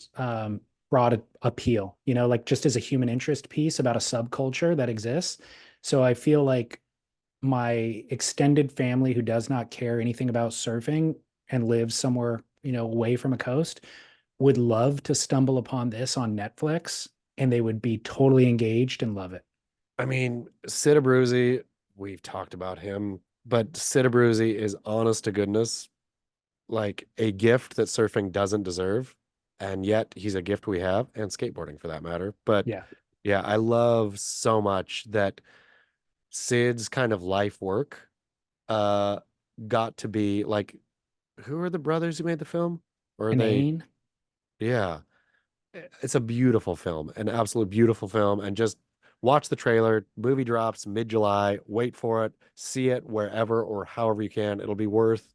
broad appeal, like just as a human interest piece about a subculture that exists. So I feel like my extended family who does not care anything about surfing and lives somewhere, away from a coast would love to stumble upon this on Netflix and they would be totally engaged and love it. I mean, Sid Abruzzi, we've talked about him, but Sid Abruzzi is honest to goodness, like a gift that surfing doesn't deserve. And yet he's a gift we have, and skateboarding for that matter. But Yeah. yeah, I love so much that Sid's kind of life work uh got to be like, who are the brothers who made the film? Or are they, Inane. yeah. It's a beautiful film, an absolute beautiful film. And just watch the trailer. Movie drops mid-July. Wait for it. See it wherever or however you can. It'll be worth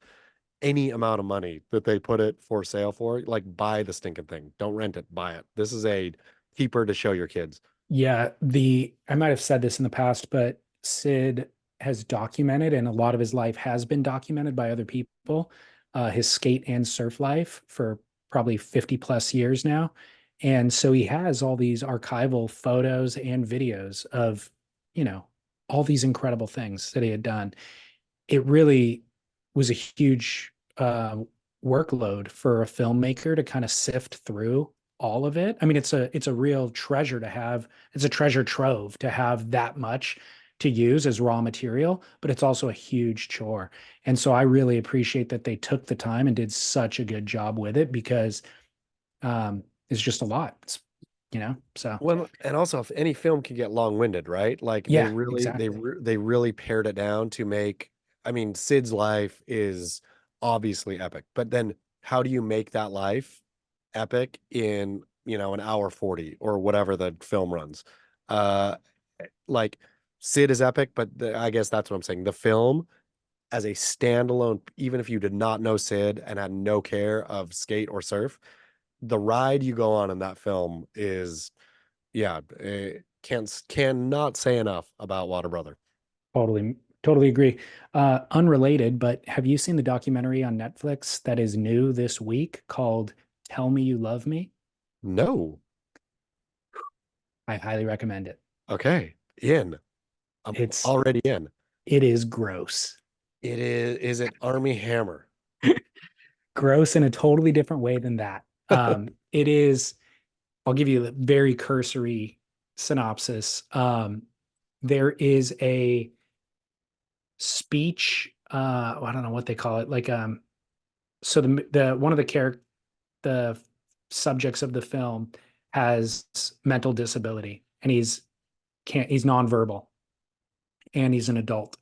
any amount of money that they put it for sale for. Like, buy the stinking thing. Don't rent it. Buy it. This is a keeper to show your kids. Yeah, the I might have said this in the past, but Sid has documented, and a lot of his life has been documented by other people, his skate and surf life for probably 50 plus years now. And so he has all these archival photos and videos of, you know, all these incredible things that he had done. It really was a huge workload for a filmmaker to kind of sift through all of it. I mean, it's a real treasure to have. It's a treasure trove to have that much to use as raw material, but it's also a huge chore. And so I really appreciate that they took the time and did such a good job with it because it's just a lot. So Well, and also if any film can get long-winded, right? Like yeah, exactly. they really pared it down to make, I mean, Sid's life is obviously epic, but then how do you make that life epic in, an hour 40 or whatever the film runs? Uh like Sid is epic, but I guess that's what I'm saying. The film as a standalone, even if you did not know Sid and had no care of skate or surf, the ride you go on in that film is, yeah, cannot say enough about Water Brother. Totally agree. Unrelated, but have you seen the documentary on Netflix that is new this week called Tell Me You Love Me? No. I highly recommend it. Okay. In. I'm It's already in. it is gross. Is it Army Hammer? Gross in a totally different way than that. It is, I'll give you a very cursory synopsis. There is a speech, I don't know what they call it, like so the one of the subjects of the film has mental disability and he's nonverbal and he's an adult,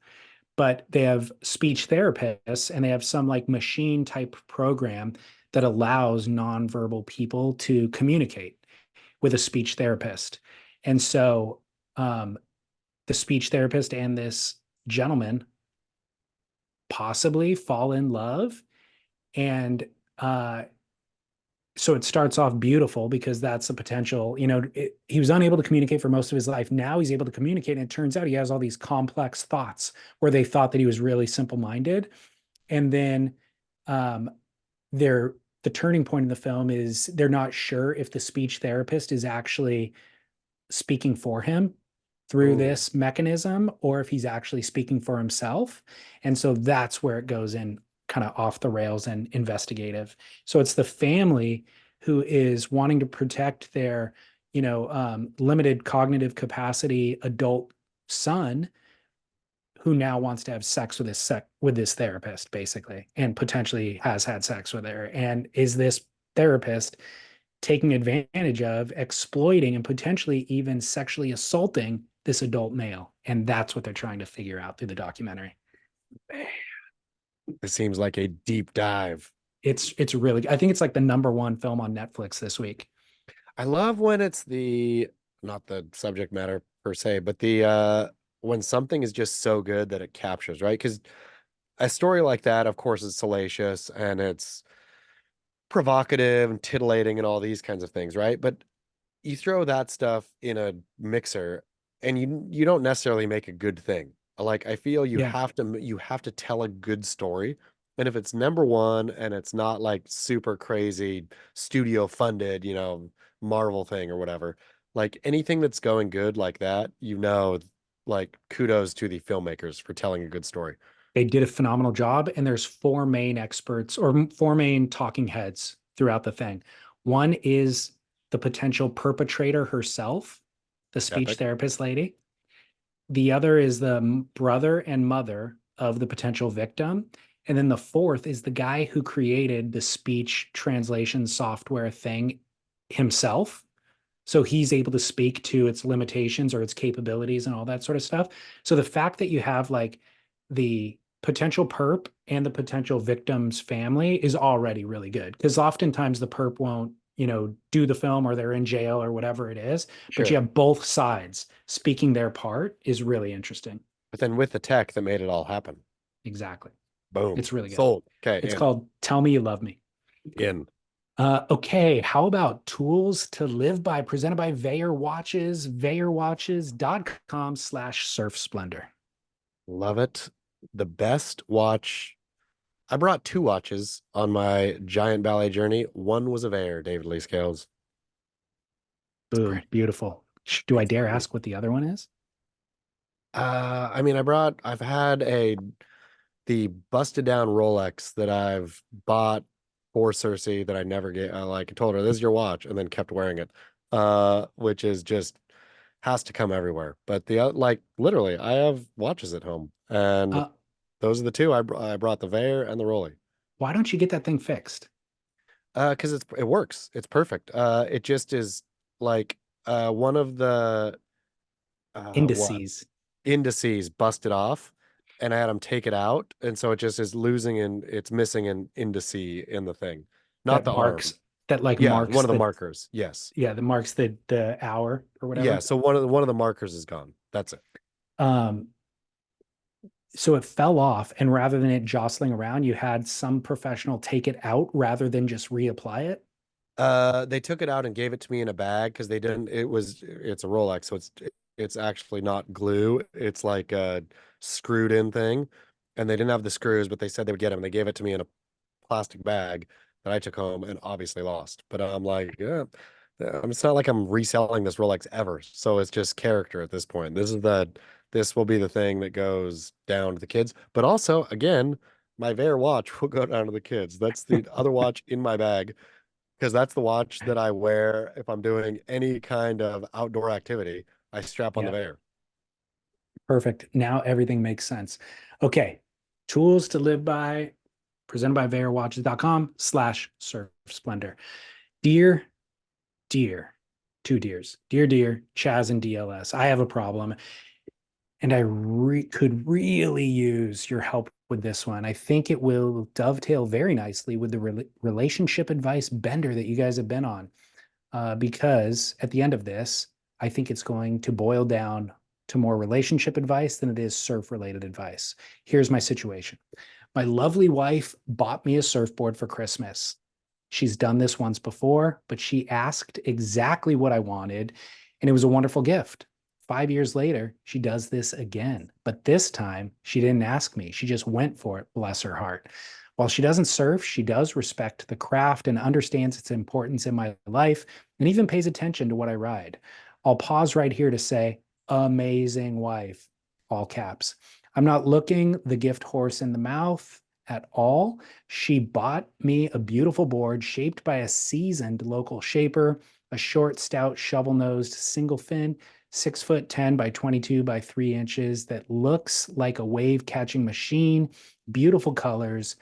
but they have speech therapists and they have some like machine type program that allows nonverbal people to communicate with a speech therapist. And so um, the speech therapist and this gentleman possibly fall in love. And so it starts off beautiful because that's the potential. He was unable to communicate for most of his life. Now he's able to communicate, and it turns out he has all these complex thoughts where they thought that he was really simple-minded. And then um, they're the turning point in the film is they're not sure if the speech therapist is actually speaking for him through Ooh. this mechanism or if he's actually speaking for himself. And so that's where it goes in kind of off the rails and investigative. So it's the family who is wanting to protect their, limited cognitive capacity adult son who now wants to have sex with this therapist basically and potentially has had sex with her and is this therapist taking advantage of, exploiting, and potentially even sexually assaulting this adult male. And that's what they're trying to figure out through the documentary. It seems like a deep dive. It's really, I think it's like the number one film on Netflix this week. I love when it's not the subject matter per se, but when something is just so good that it captures, right? Because a story like that, of course, is salacious and it's provocative and titillating and all these kinds of things, right? But you throw that stuff in a mixer and you don't necessarily make a good thing. Like I feel Yeah. you have to tell a good story. And if it's number one and it's not like super crazy studio funded, Marvel thing or whatever, like anything that's going good like that, like kudos to the filmmakers for telling a good story. They did a phenomenal job, and there's four main experts or four main talking heads throughout the thing. One is the potential perpetrator herself, the speech Epic. therapist lady. The other is the brother and mother of the potential victim. And then the fourth is the guy who created the speech translation software thing himself. So he's able to speak to its limitations or its capabilities and all that sort of stuff. So the fact that you have like the potential perp and the potential victim's family is already really good, because oftentimes the perp won't, do the film, or they're in jail or whatever it is. But you Sure. have both sides speaking their part is really interesting. But then with the tech that made it all happen. Exactly. Boom. It's really good. Sold. Okay, It's called Tell Me You Love Me. in. Okay, how about Tools to Live By, presented by Veyer Watches, veyerwatches.com/surf splendor. Love it. The best watch. I brought two watches on my giant ballet journey. One was a Veyer, David Lee Scales. It's Boom, pretty. beautiful. Do I It's dare pretty. ask what the other one is? I mean, I've had the busted down Rolex that I've bought for Cersei that I never get. I like told her this is your watch and then kept wearing it. Which is just has to come everywhere. But like literally, I have watches at home, and Uh, those are the two I brought the Veyer and the Rolly. why don't you get that thing fixed? Because it works. It's perfect. It just is like one of the what Indices indices busted off, and I had them take it out, and so it just is losing and it's missing an indice in the thing, not that the arm. marks that like Yeah, one marks of the the markers. Yes. yeah, that marks the hour or Yeah. whatever. So one of the markers is gone. That's it. Um, so it fell off, and rather than it jostling around, you had some professional take it out rather than just reapply it. They took it out and gave it to me in a bag because they didn't. It's a Rolex, so it's actually not glue. It's like a screwed in thing, and they didn't have the screws, but they said they would get them. They gave it to me in a plastic bag that I took home and obviously lost. But I'm like, yeah, it's not like I'm reselling this Rolex ever. So it's just character at this point. This will be the thing that goes down to the kids. But also, again, my Veyer watch will go down to the kids. That's the other watch in my bag because that's the watch that I wear if I'm doing any kind of outdoor activity. I strap on the Yeah. Veyer. Perfect. Now everything makes sense. Okay. Tools to Live By, presented by VeyerWatches.com/surf splendor. Dear, dear, two dears, dear, Chaz and DLS. I have a problem, and I could really use your help with this one. I think it will dovetail very nicely with the relationship advice bender that you guys have been on. Because at the end of this, I think it's going to boil down to more relationship advice than it is surf related advice. Here's my situation. My lovely wife bought me a surfboard for Christmas. She's done this once before, but she asked exactly what I wanted, and it was a wonderful gift. 5 years later, she does this again, but this time she didn't ask me. She just went for it, bless her heart. While she doesn't surf, she does respect the craft and understands its importance in my life, and even pays attention to what I ride. I'll pause right here to say, amazing wife, all caps. I'm not looking the gift horse in the mouth at all. She bought me a beautiful board shaped by a seasoned local shaper, a short, stout, shovel-nosed single fin, 6'10" by 22 by 3 inches that looks like a wave catching machine, beautiful colors.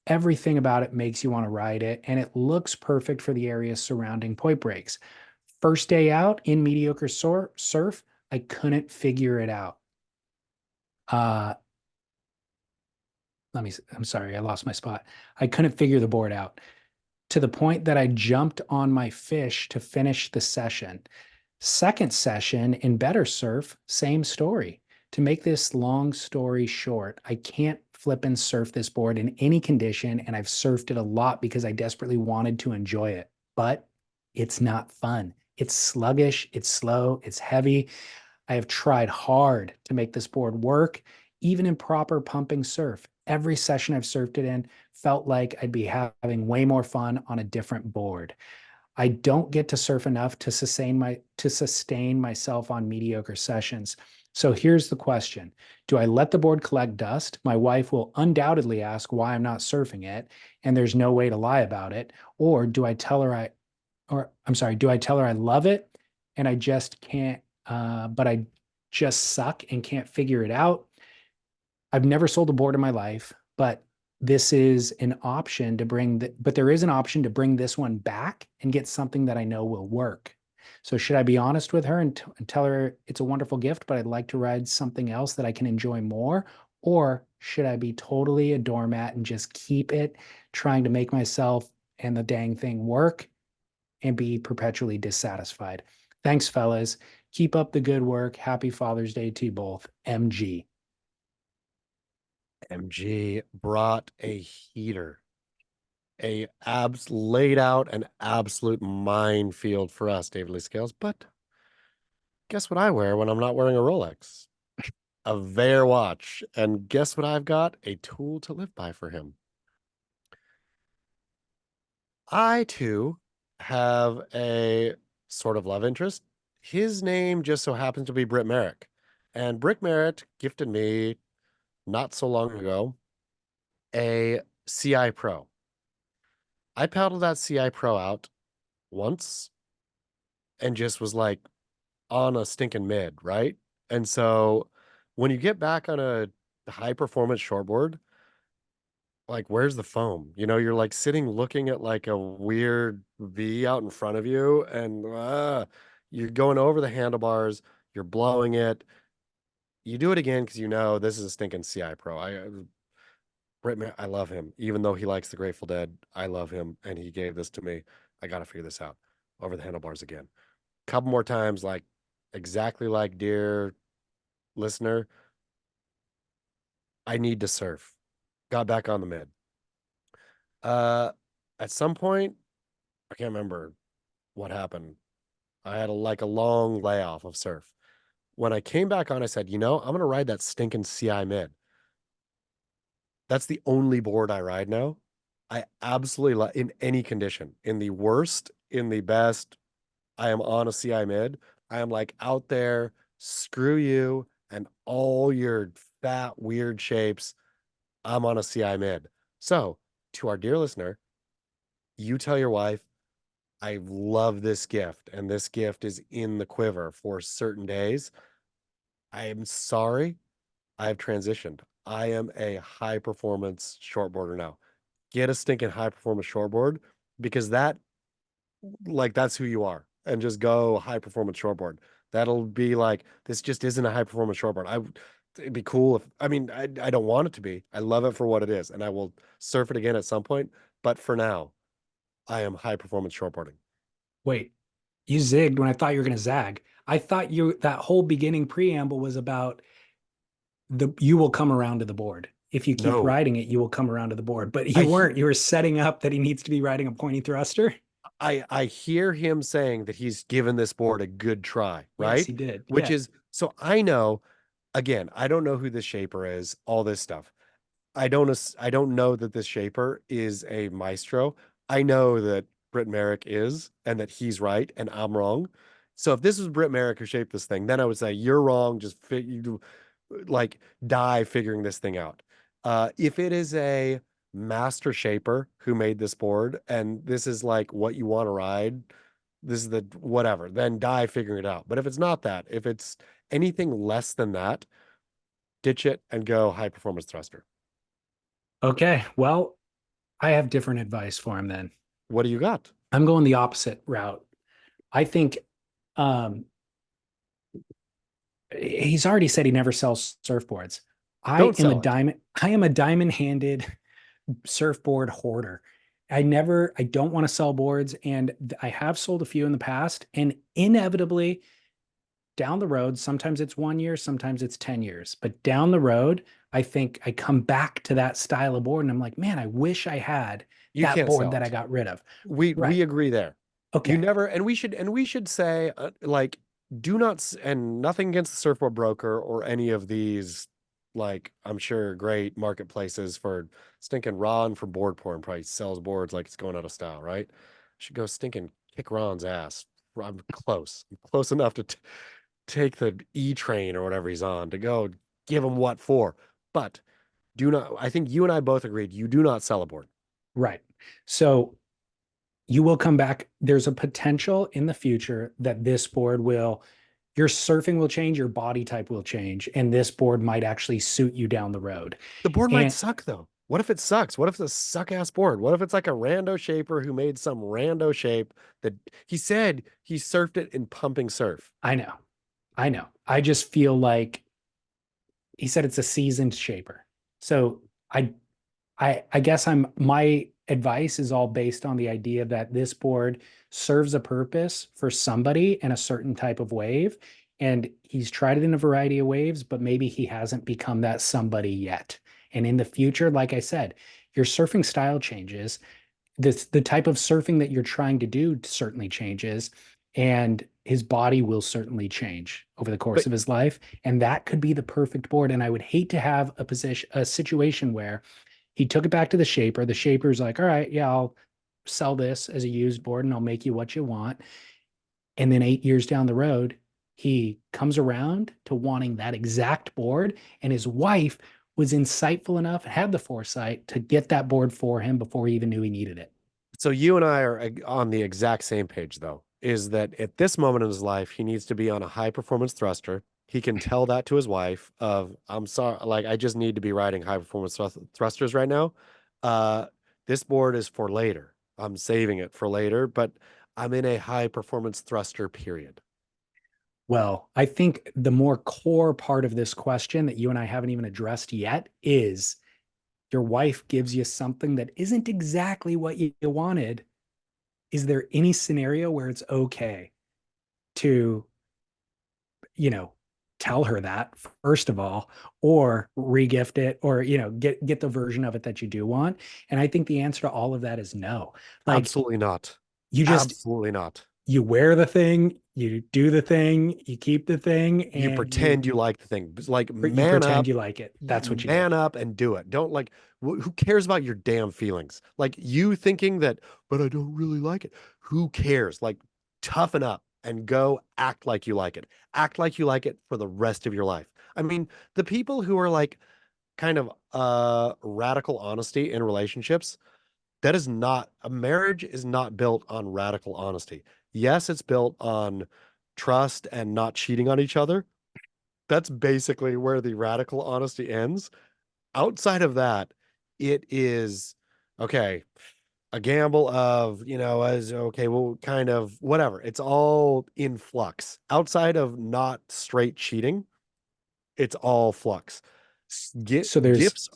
Everything about it makes you want to ride it, and it looks perfect for the areas surrounding point breaks. First day out in mediocre surf, I couldn't figure it out. Uh, I'm sorry, I lost my spot. I couldn't figure the board out to the point that I jumped on my fish to finish the session. Second session in better surf, same story. To make this long story short, I can't flip and surf this board in any condition, and I've surfed it a lot because I desperately wanted to enjoy it. But it's not fun. It's sluggish, it's slow, it's heavy. I have tried hard to make this board work, even in proper pumping surf. Every session I've surfed it in felt like I'd be having way more fun on a different board. I don't get to surf enough to sustain myself on mediocre sessions. So here's the question. Do I let the board collect dust? My wife will undoubtedly ask why I'm not surfing it, and there's no way to lie about it. Or do I tell her do I tell her I love it and I just can't, but I just suck and can't figure it out? I've never sold a board in my life, but this is an option to but there is an option to bring this one back and get something that I know will work. So should I be honest with her and tell her it's a wonderful gift, but I'd like to ride something else that I can enjoy more? Or should I be totally a doormat and just keep it, trying to make myself and the dang thing work and be perpetually dissatisfied? Thanks, fellas. Keep up the good work. Happy Father's Day to you both. MG. MG brought a heater, laid out an absolute minefield for us, David Lee Scales. But guess what I wear when I'm not wearing a Rolex? A Vair watch. And guess what I've got? A tool to live by for him. I too have a sort of love interest. His name just so happens to be Britt Merrick. And Britt Merritt gifted me not so long ago a CI Pro. I paddled that CI Pro out once and just was like on a stinking mid, right? And so when you get back on a high performance shortboard, like where's the foam? You're like sitting looking at like a weird V out in front of you, and you're going over the handlebars, you're blowing it. You do it again because this is a stinking CI Pro. I love him, even though he likes the Grateful Dead. I love him, and he gave this to me. I got to figure this out. Over the handlebars again. Couple more times, like exactly like dear listener, I need to surf. Got back on the mid. Uh, at some point, I can't remember what happened. I had like a long layoff of surf. When I came back on, I said, I'm gonna ride that stinking CI mid. That's the only board I ride now. I absolutely like in any condition, in the worst, in the best. I am on a CI mid. I am like out there, screw you and all your fat, weird shapes. I'm on a CI mid. So, to our dear listener, you tell your wife, I love this gift, and this gift is in the quiver for certain days. I am sorry, I have transitioned. I am a high performance shortboarder now. Get a stinking high performance shortboard because that's who you are, and just go high performance shortboard. That'll be like, this just isn't a high performance shortboard. It'd be cool if, I don't want it to be. I love it for what it is, and I will surf it again at some point. But for now, I am high performance shortboarding. Wait, you zigged when I thought you were going to zag. I thought that whole beginning preamble was about you will come around to the board. If you keep No, riding it, you will come around to the board. But I you he- weren't. You were setting up that he needs to be riding a pointy thruster. I hear him saying that he's given this board a good try, Yes, right? he did. Which Yeah. is, so I know, again, I don't know who this shaper is, all this stuff. I don't know that this shaper is a maestro. I know that Britt Merrick is, and that he's right and I'm wrong. So if this was Britt Merrick who shaped this thing, then I would say you're wrong. Just like die figuring this thing out. If it is a master shaper who made this board and this is like what you want to ride, this is the whatever, then die figuring it out. But if it's not that, if it's anything less than that, ditch it and go high performance thruster. Okay. Well, I have different advice for him then. What do you got? I'm going the opposite route. I think um, he's already said he never sells surfboards. Don't sell it. I am a diamond-handed surfboard hoarder. I don't want to sell boards, and I have sold a few in the past, and inevitably down the road, sometimes it's 1 year, sometimes it's 10 years, but down the road, I think I come back to that style of board and I'm like, man, I wish I had You that can't board sell that I it. got rid of. We Right. agree there. You Okay. never, and we should say like, do not and nothing against the surfboard broker or any of these, like, I'm sure great marketplaces for stinking Ron for board porn price sells boards like it's going out of style, right? Should go stinking kick Ron's ass. I'm close. I'm close enough to take the E train or whatever he's on to go give him what for. But do not, I think you and I both agreed you do not sell a board. Right. So you will come back. There's a potential in the future that this board will, your surfing will change, your body type will change, and this board might actually suit you down the road. The board might And suck though. What if it sucks? What if it's a suck ass board? What if it's like a rando shaper who made some rando shape that he said he surfed it in pumping surf? I know, I know. I just feel like he said it's a seasoned shaper. So I guess my advice is all based on the idea that this board serves a purpose for somebody in a certain type of wave. And he's tried it in a variety of waves, but maybe he hasn't become that somebody yet. And in the future, like I said, your surfing style changes. The type of surfing that you're trying to do certainly changes. And his body will certainly change over the course But of his life. And that could be the perfect board. And I would hate to have a situation where he took it back to the shaper. The shaper's like, all right, yeah, I'll sell this as a used board and I'll make you what you want. And then 8 years down the road, he comes around to wanting that exact board. And his wife was insightful enough, had the foresight to get that board for him before he even knew he needed it. so you and I are on the exact same page though, is that at this moment in his life, he needs to be on a high performance thruster. He can tell that to his wife of, I'm sorry, like I just need to be riding high performance thrusters right now. Uh, this board is for later. I'm saving it for later, but I'm in a high performance thruster period. Well, I think the more core part of this question that you and I haven't even addressed yet is your wife gives you something that isn't exactly what you wanted. Is there any scenario where it's okay to, you know, tell her that first of all, or regift it, or get the version of it that you do want? And I think the answer to all of that is no. Like Absolutely not. you just Absolutely not. you wear the thing, you do the thing, you keep the thing, You and you pretend you like the thing. Like you man pretend up, you like it. That's what you do. man up and do it. Don't like who cares about your damn feelings? Like you thinking that, but I don't really like it. Who cares? Like toughen up and go act like you like it. Act like you like it for the rest of your life. I mean, the people who are like kind of radical honesty in relationships, that is not a marriage is not built on radical honesty. Yes, it's built on trust and not cheating on each other. That's basically where the radical honesty ends. Outside of that, it is okay, a gamble of, as okay, well, kind of whatever. It's all in flux. Outside of not straight cheating, it's all flux. So there's Gifts.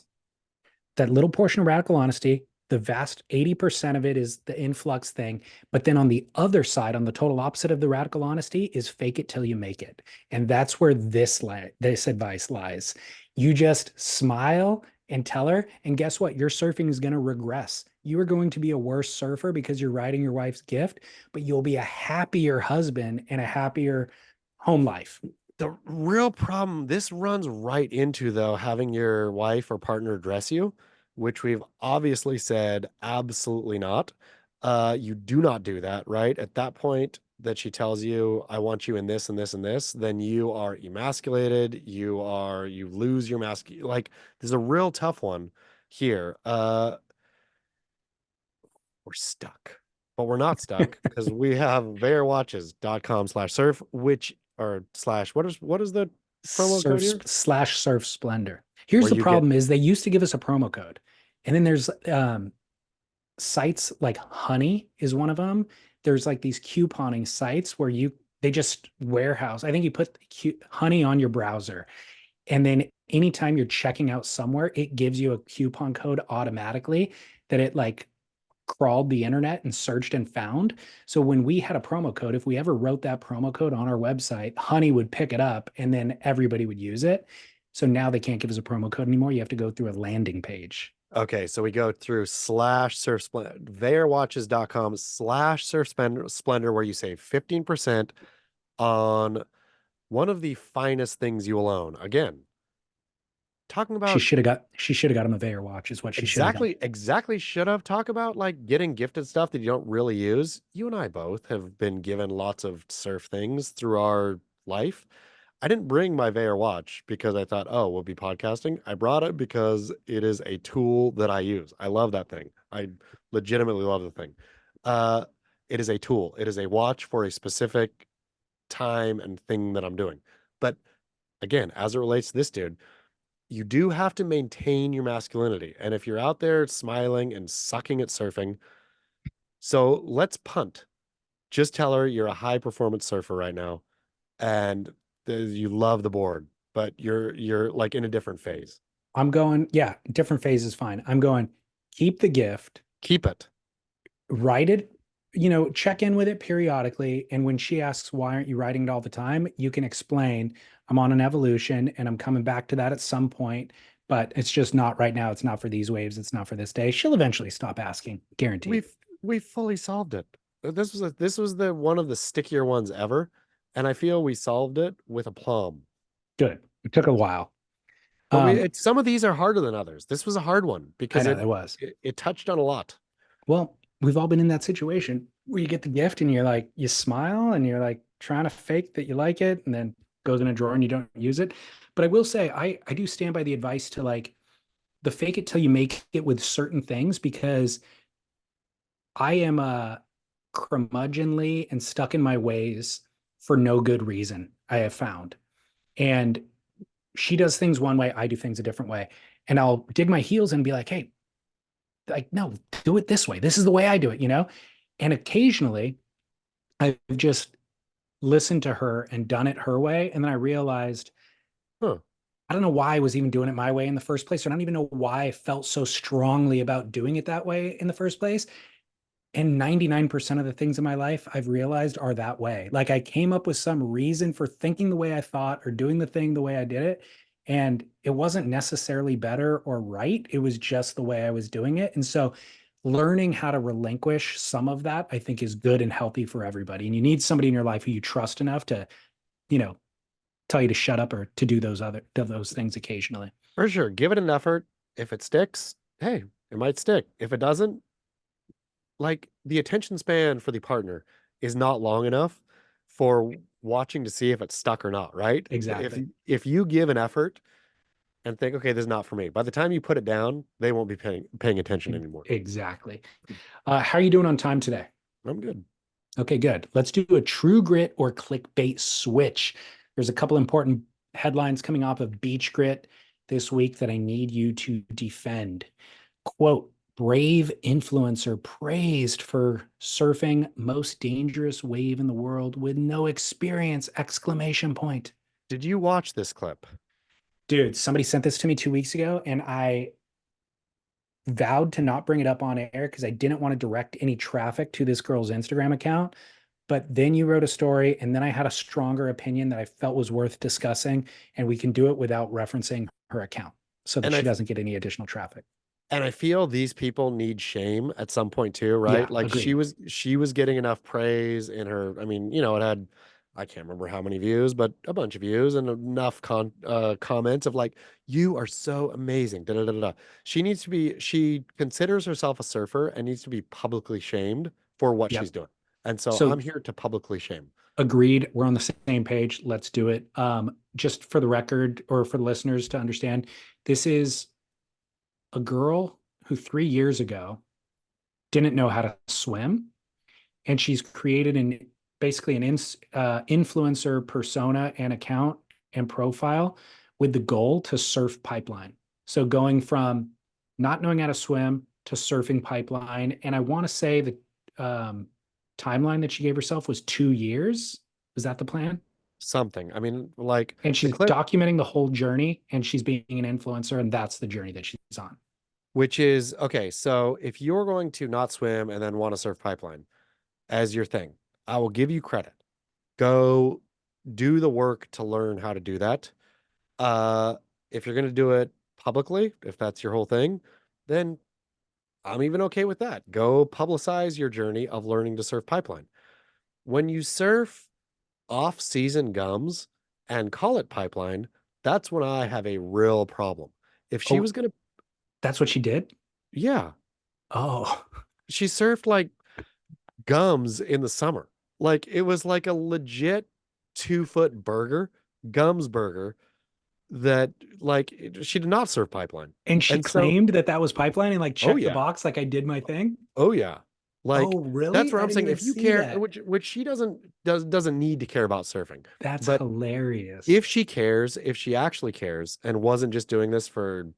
that little portion of radical honesty. The vast 80% of it is the influx thing. But then on the other side, on the total opposite of the radical honesty, is fake it till you make it. And that's where this advice lies. You just smile and tell her, and guess what? Your surfing is going to regress. You are going to be a worse surfer because you're riding your wife's gift, but you'll be a happier husband and a happier home life. The real problem, this runs right into though having your wife or partner dress you, which we've obviously said absolutely not. You do not do that, right? At that point that she tells you, I want you in this and this and this, then you are emasculated. You lose your like there's a real tough one here. We're stuck, but we're not stuck because we have VayerWatches.com/surf, which or slash what is the promo code here? Surf Splendor. Here's Where the you get problem is they used to give us a promo code. And then there's sites like Honey is one of them. There's like these couponing sites where they just warehouse. I think you put Honey on your browser, and then anytime you're checking out somewhere, it gives you a coupon code automatically that it like crawled the internet and searched and found. So when we had a promo code, if we ever wrote that promo code on our website, Honey would pick it up and then everybody would use it. So now they can't give us a promo code anymore. You have to go through a landing page. Okay, so we go through slash surf splendor, theirwatches.com/surf splendor, where you save 15% on one of the finest things you will own. Again, talking about She should have got him a Veyor watch is what she should have done. exactly should have talk about like getting gifted stuff that you don't really use. You and I both have been given lots of surf things through our life. I didn't bring my Veyor watch because I thought, oh, we'll be podcasting. I brought it because it is a tool that I use. I love that thing. I legitimately love the thing. Uh, it is a tool. It is a watch for a specific time and thing that I'm doing. But again, as it relates to this dude, you do have to maintain your masculinity. And if you're out there smiling and sucking at surfing, so let's punt. Just tell her you're a high performance surfer right now and you love the board, but you're like in a different phase. I'm going, yeah, different phase is fine. I'm going, keep the gift, Keep it. write it, check in with it periodically. And when she asks, why aren't you writing it all the time? You can explain, I'm on an evolution and I'm coming back to that at some point, but it's just not right now. It's not for these waves. It's not for this day. She'll eventually stop asking, guaranteed. We've fully solved it. This was the one of the stickier ones ever, and I feel we solved it with aplomb. Good. It took a while. But some of these are harder than others. This was a hard one I because know it was. it touched on a lot. Well, we've all been in that situation where you get the gift and you're like, you smile and you're like trying to fake that you like it and then goes in a drawer and you don't use it. But I will say, I do stand by the advice to like the fake it till you make it with certain things because I am curmudgeonly and stuck in my ways for no good reason, I have found. And she does things one way, I do things a different way. And I'll dig my heels and be like, hey, like, no, do it this way. This is the way I do it. And occasionally I've just listened to her and done it her way. And then I realized, Huh. I don't know why I was even doing it my way in the first place. I don't even know why I felt so strongly about doing it that way in the first place. And 99% of the things in my life I've realized are that way. Like I came up with some reason for thinking the way I thought or doing the thing the way I did it. And it wasn't necessarily better or right. It was just the way I was doing it. And so learning how to relinquish some of that, I think is good and healthy for everybody. And you need somebody in your life who you trust enough to, you know, tell you to shut up or to do those things occasionally. For sure. Give it an effort. If it sticks, hey, it might stick. If it doesn't, like the attention span for the partner is not long enough for watching to see if it's stuck or not, right? Exactly. If you give an effort and think, okay, this is not for me, by the time you put it down, they won't be paying attention anymore. Exactly. How are you doing on time today? I'm good. Okay, good. Let's do a true grit or clickbait switch. There's a couple important headlines coming off of Beach Grit this week that I need you to defend. Quote, brave influencer praised for surfing most dangerous wave in the world with no experience, exclamation point. Did you watch this clip? Dude, somebody sent this to me 2 weeks ago and I vowed to not bring it up on air because I didn't want to direct any traffic to this girl's Instagram account. But then you wrote a story, and then I had a stronger opinion that I felt was worth discussing, and we can do it without referencing her account so that she doesn't get any additional traffic. And I feel these people need shame at some point too, right? Yeah, Like agreed. she was getting enough praise in her. I mean, it had I can't remember how many views, but a bunch of views and enough comments of like, you are so amazing. Da, da, da, da. She considers herself a surfer and needs to be publicly shamed for what Yep. she's doing. And so So I'm here to publicly shame. agreed. We're on the same page. Let's do it. Just for the record or for the listeners to understand, this is a girl who 3 years ago didn't know how to swim, and she's created basically an influencer persona and account and profile with the goal to surf pipeline. So going from not knowing how to swim to surfing pipeline, and I want to say the timeline that she gave herself was 2 years. Was that the plan? Something. I mean, like And the she's clip documenting the whole journey, and she's being an influencer, and that's the journey that she's on. which is okay. So if you're going to not swim and then want to surf pipeline as your thing, I will give you credit. Go do the work to learn how to do that. Uh, if you're going to do it publicly, if that's your whole thing, then I'm even okay with that. Go publicize your journey of learning to surf pipeline. When you surf off-season gums and call it pipeline, that's when I have a real problem. If she was Oh, going to, that's what she did? yeah, Oh, she surfed like gums in the summer. Like it was like a legit 2 foot burger, gums burger that like she did not surf pipeline. and she And so, claimed that that was pipeline and like oh checked the yeah, box like I did my thing. oh yeah. Like Oh, that's really? where I I'm didn't saying even if you see care, that. which she doesn't need to care about surfing. That's But hilarious. if she cares, if she actually cares and wasn't just doing this for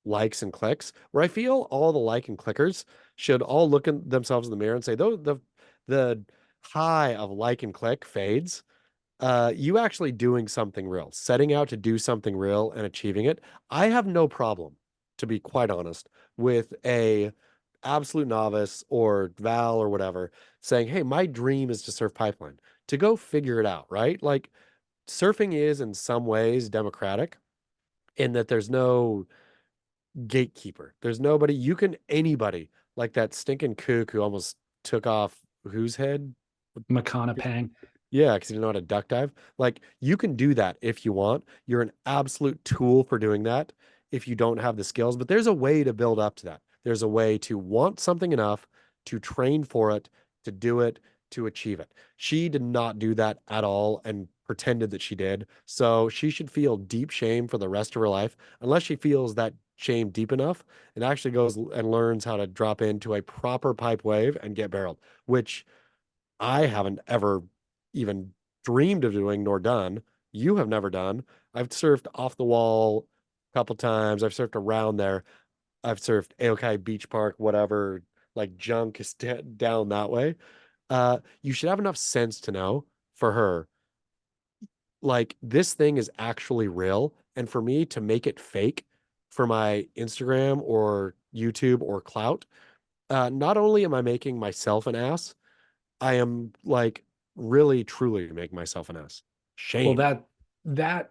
likes and clicks, where I feel all the like and clickers should all look at themselves in the mirror and say, though the high of like and click fades, you actually doing something real, setting out to do something real and achieving it. I have no problem, to be quite honest, with a absolute novice or Val or whatever saying, "Hey, my dream is to surf pipeline." To go figure it out, right? Like surfing is in some ways democratic in that there's no gatekeeper. There's nobody, anybody like that stinking kook who almost took off whose head? McConaughey. Yeah, because you didn't know how to duck dive. Like you can do that if you want. You're an absolute tool for doing that if you don't have the skills, but there's a way to build up to that. There's a way to want something enough to train for it, to do it, to achieve it. She did not do that at all and pretended that she did. So she should feel deep shame for the rest of her life, unless she feels that shame deep enough and actually goes and learns how to drop into a proper pipe wave and get barreled, which I haven't ever even dreamed of doing nor done. You have never done. I've surfed off the wall a couple times. I've surfed around there. I've surfed Aokai Beach Park, whatever, like junk is down that way. You should have enough sense to know for her, like this thing is actually real. And for me to make it fake for my Instagram or YouTube or clout, not only am I making myself an ass, I am like really truly making myself an ass. Well, Shame. that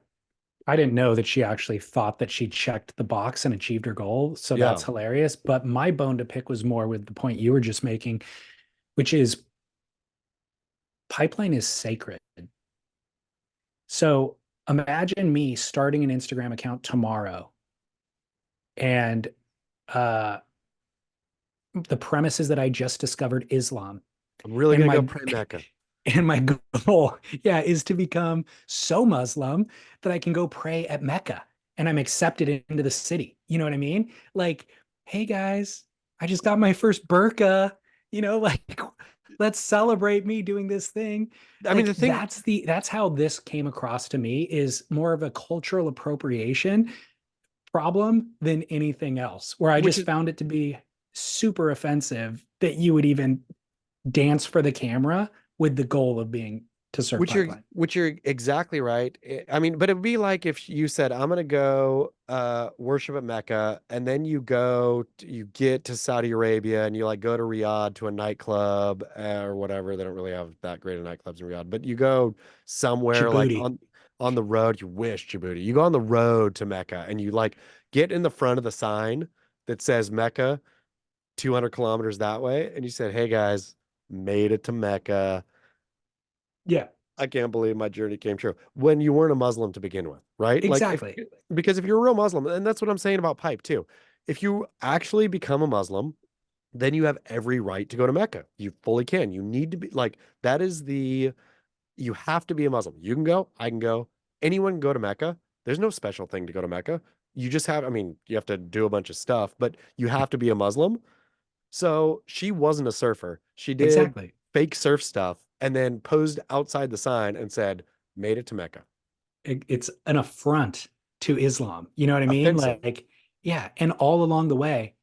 I didn't know that she actually thought that she checked the box and achieved her goal. So Yeah. that's hilarious. But my bone to pick was more with the point you were just making, which is pipeline is sacred. So imagine me starting an Instagram account tomorrow and uh the premise is that I just discovered Islam I'm really and gonna go my pray Mecca. and my goal, yeah, is to become so Muslim that I can go pray at Mecca and I'm accepted into the city. You know what I mean? Like, hey guys, I just got my first burqa, like let's celebrate me doing this thing. I mean, the Like thing, that's how this came across to me is more of a cultural appropriation problem than anything else, where I which just is found it to be super offensive that you would even dance for the camera with the goal of being to surf pipeline. which you're exactly right. I mean, but it would be like if you said, I'm gonna go worship at Mecca, and then you get to Saudi Arabia and you like go to Riyadh to a nightclub or whatever. They don't really have that great of nightclubs in Riyadh, but you go somewhere like Djibouti. on the road, you wish Djibouti. You go on the road to Mecca and you like get in the front of the sign that says Mecca 200 kilometers that way, and you said, "Hey guys, made it to Mecca. Yeah, I can't believe my journey came true." When you weren't a Muslim to begin with, right? Like if exactly. because if you're a real Muslim, and that's what I'm saying about pipe too. If you actually become a Muslim, then you have every right to go to Mecca. You fully can. You need to be like that is the you have to be a Muslim. You can go, I can go, anyone can go to Mecca. There's no special thing to go to Mecca. You just have, I mean, you have to do a bunch of stuff, but you have to be a Muslim. So she wasn't a surfer. She did Exactly. fake surf stuff and then posed outside the sign and said, made it to Mecca. It's an affront to Islam. You know what I mean? Offensive. Like, yeah. And all along the way,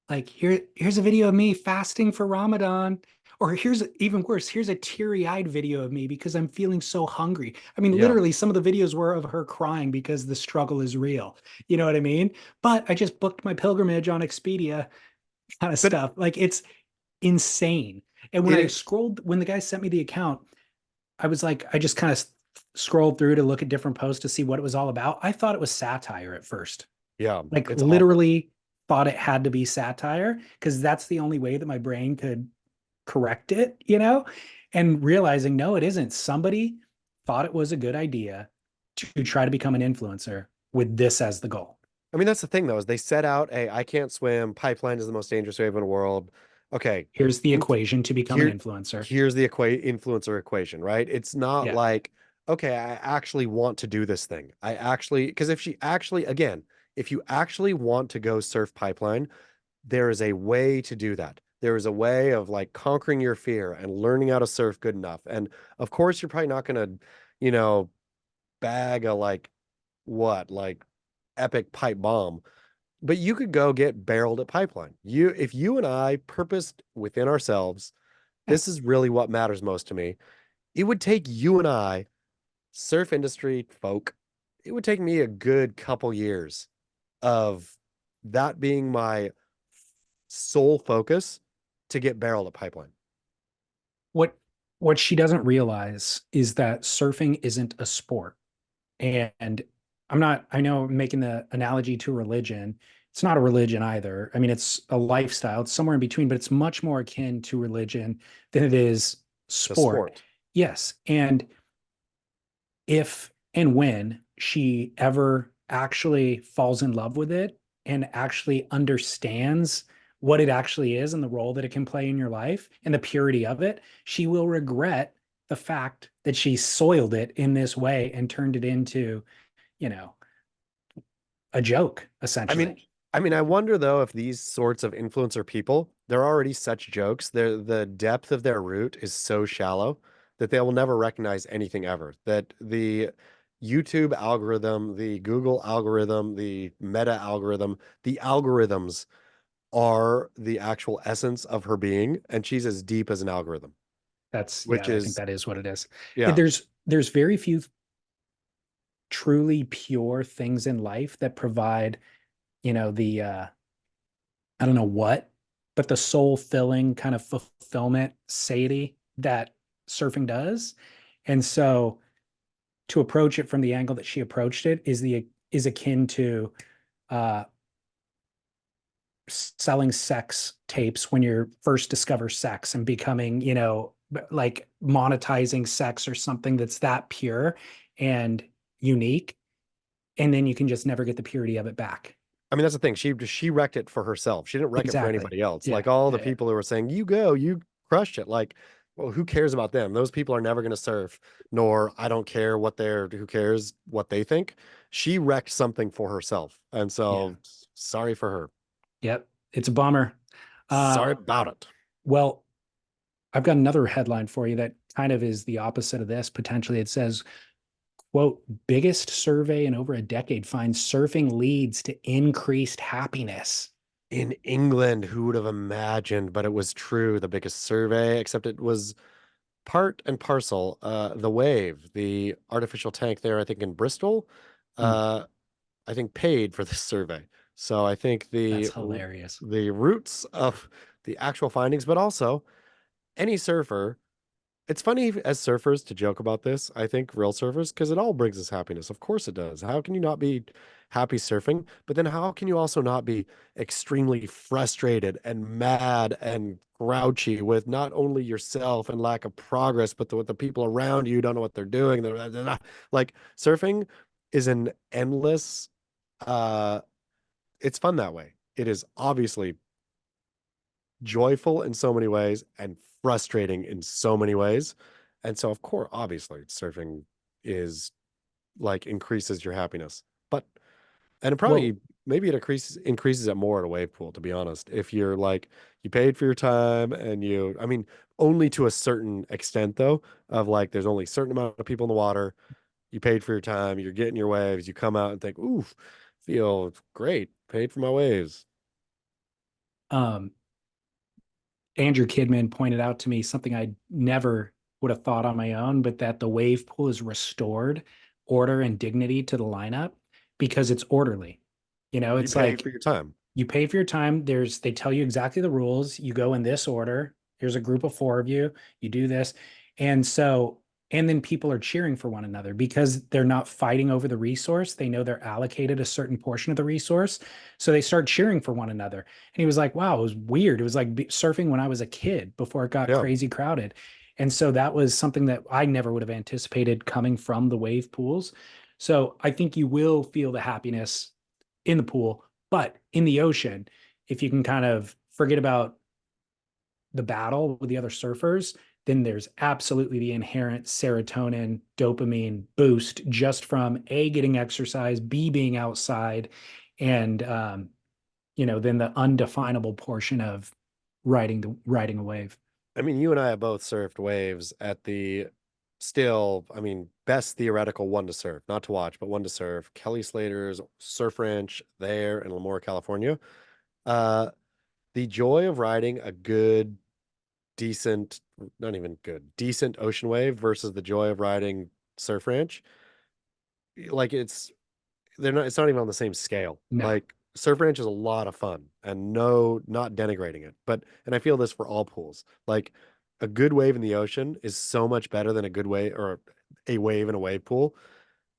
like here's a video of me fasting for Ramadan Or here's even worse. Here's a teary-eyed video of me because I'm feeling so hungry. I mean, Yeah. literally, some of the videos were of her crying because the struggle is real. You know what I mean? But I just booked my pilgrimage on Expedia, kind of But stuff. Like it's insane. And when I it scrolled, when the guy sent me the account, I was like, I just kind of scrolled through to look at different posts to see what it was all about. I thought it was satire at first. yeah, Like it's awful. literally thought it had to be satire because that's the only way that my brain could correct it, you know? And realizing, no, it isn't. Somebody thought it was a good idea to try to become an influencer with this as the goal. I mean, that's the thing though, is they set out, hey, I can't swim, pipeline is the most dangerous wave in the world. Okay, Here's the in, equation to become an here influencer. here's the influencer equation, right? It's not Yeah. like, okay, I actually want to do this thing. I actually, because if she actually, again, if you actually want to go surf pipeline, there is a way to do that. There is a way of like conquering your fear and learning how to surf good enough. And of course, you're probably not going to, you know, bag a like what, like epic pipe bomb, but you could go get barreled at pipeline. If you and I purposed within ourselves, Yeah. this is really what matters most to me. It would take you and I, surf industry folk, it would take me a good couple years of that being my sole focus to get barreled at pipeline. What what she doesn't realize is that surfing isn't a sport. And I'm not, I know I'm making the analogy to religion. It's not a religion either. I mean, it's a lifestyle. It's somewhere in between, but it's much more akin to religion than it is To sport. sport. Yes. And if and when she ever actually falls in love with it and actually understands what it actually is and the role that it can play in your life and the purity of it, she will regret the fact that she soiled it in this way and turned it into, you know, a joke, I mean, essentially. I wonder though if these sorts of influencer people, they're already such jokes. The depth of their root is so shallow that they will never recognize anything ever. That the YouTube algorithm, the Google algorithm, the Meta algorithm, the algorithms are the actual essence of her being, and she's as deep as an algorithm, That's, which yeah, I think is that is what it is. yeah, There's very few truly pure things in life that provide, the I don't know what, but the soul filling kind of fulfillment satiety that surfing does. And so to approach it from the angle that she approached it is akin to uh selling sex tapes when you first discover sex and becoming, like monetizing sex or something that's that pure and unique. And then you can just never get the purity of it back. I mean, that's the thing. She wrecked it for herself. She didn't wreck it for Exactly. anybody else. Yeah. Like all the Yeah. Yeah. people who were saying, "You go, you crushed it." Like, well, who cares about them? Those people are never going to surf. Nor I don't care what they're. Who cares what they think? She wrecked something for herself, and Yeah. so sorry for her. Yep. It's a bummer. Uh, Sorry about it. well, I've got another headline for you that kind of is the opposite of this. Potentially, it says, quote, biggest survey in over a decade finds surfing leads to increased happiness. In England, who would have imagined? But it was true. The biggest survey, except it was part and parcel. The wave, the artificial tank there, I think in Bristol. Hmm, Uh, I think paid for this survey. So I think that's hilarious. the roots of the actual findings, but also any surfer. It's funny as surfers to joke about this. I think real surfers, because it all brings us happiness. Of course it does. How can you not be happy surfing? But then how can you also not be extremely frustrated and mad and grouchy with not only yourself and lack of progress, but with the people around you don't know what they're doing. Like surfing is an endless uh it's fun that way. It is obviously joyful in so many ways and frustrating in so many ways. And so, of course, obviously, surfing is like increases your happiness. But and it Well, probably maybe it increases it more at a wave pool, to be honest. If you're like you paid for your time and I mean, only to a certain extent though, of like there's only a certain amount of people in the water. You paid for your time, you're getting your waves, you come out and think, ooh, feel great, paid for my waves. um, Andrew Kidman pointed out to me something I never would have thought on my own, but that the wave pool is restored order and dignity to the lineup because it's orderly. You It's pay like for your time. you pay for your time. They tell you exactly the rules. You go in this order. Here's a group of four of you. You do this. And so, and then people are cheering for one another because they're not fighting over the resource. They know they're allocated a certain portion of the resource. So they start cheering for one another. And he was like, wow, it was weird. It was like surfing when I was a kid before it got Yeah. crazy crowded. And so that was something that I never would have anticipated coming from the wave pools. So I think you will feel the happiness in the pool, but in the ocean, if you can kind of forget about the battle with the other surfers, then there's absolutely the inherent serotonin, dopamine boost just from A, getting exercise, B, being outside, and then the undefinable portion of riding a wave. I mean, you and I have both surfed waves at the still, I mean, best theoretical one to surf, not to watch, but one to surf. Kelly Slater's surf ranch there in Lemoore, California. Uh, the joy of riding a good, decent, not even good, decent ocean wave versus the joy of riding surf ranch. Like it's not even on the same scale. No. Like surf ranch is a lot of fun and no, not denigrating it, but and I feel this for all pools. Like a good wave in the ocean is so much better than a good wave or a wave in a wave pool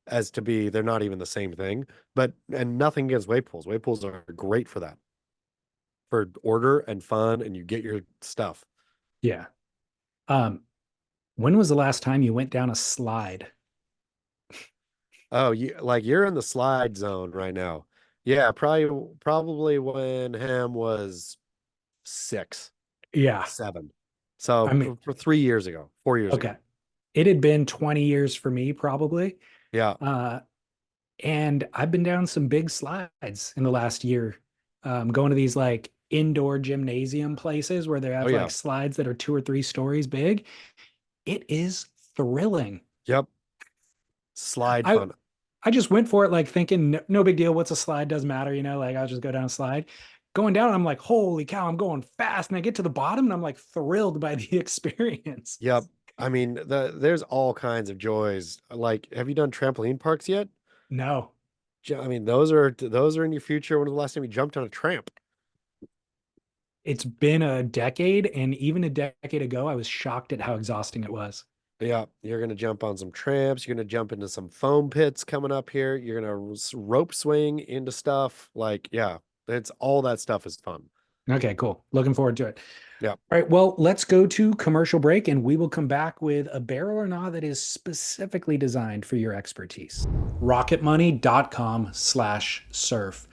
as to be they're not even the same thing. But and nothing against wave pools. Wave pools are great for that, for order and fun, and you get your stuff. Yeah. Um, when was the last time you went down a slide? Oh, you're in the slide zone right now. Yeah, probably when Ham was 6. Yeah. 7. So I mean, for 3 years ago, 4 years ago. okay. It had been 20 years for me, probably. Yeah. Uh, And I've been down some big slides in the last year, going to these like indoor gymnasium places where they Oh have yeah. like slides that are 2 or 3 stories big. It is thrilling. Yep. Slide I fun. I just went for it like thinking no big deal. What's a slide? Doesn't matter, like I'll just go down a slide. Going down, I'm like, holy cow, I'm going fast. And I get to the bottom and I'm like thrilled by the experience. Yep. I mean, there's all kinds of joys. Like, have you done trampoline parks yet? No, I mean, those are in your future. When was the last time you jumped on a tramp? it's been a decade. And even a decade ago, I was shocked at how exhausting it was. Yeah, you're gonna jump on some tramps. You're gonna jump into some foam pits coming up here. You're gonna rope swing into stuff. Like, yeah, it's all that stuff is fun. Okay, cool. Looking forward to it. Yeah. All right, well, let's go to commercial break and we will come back with a barrel or not that is specifically designed for your expertise. Rocketmoney.com/surf.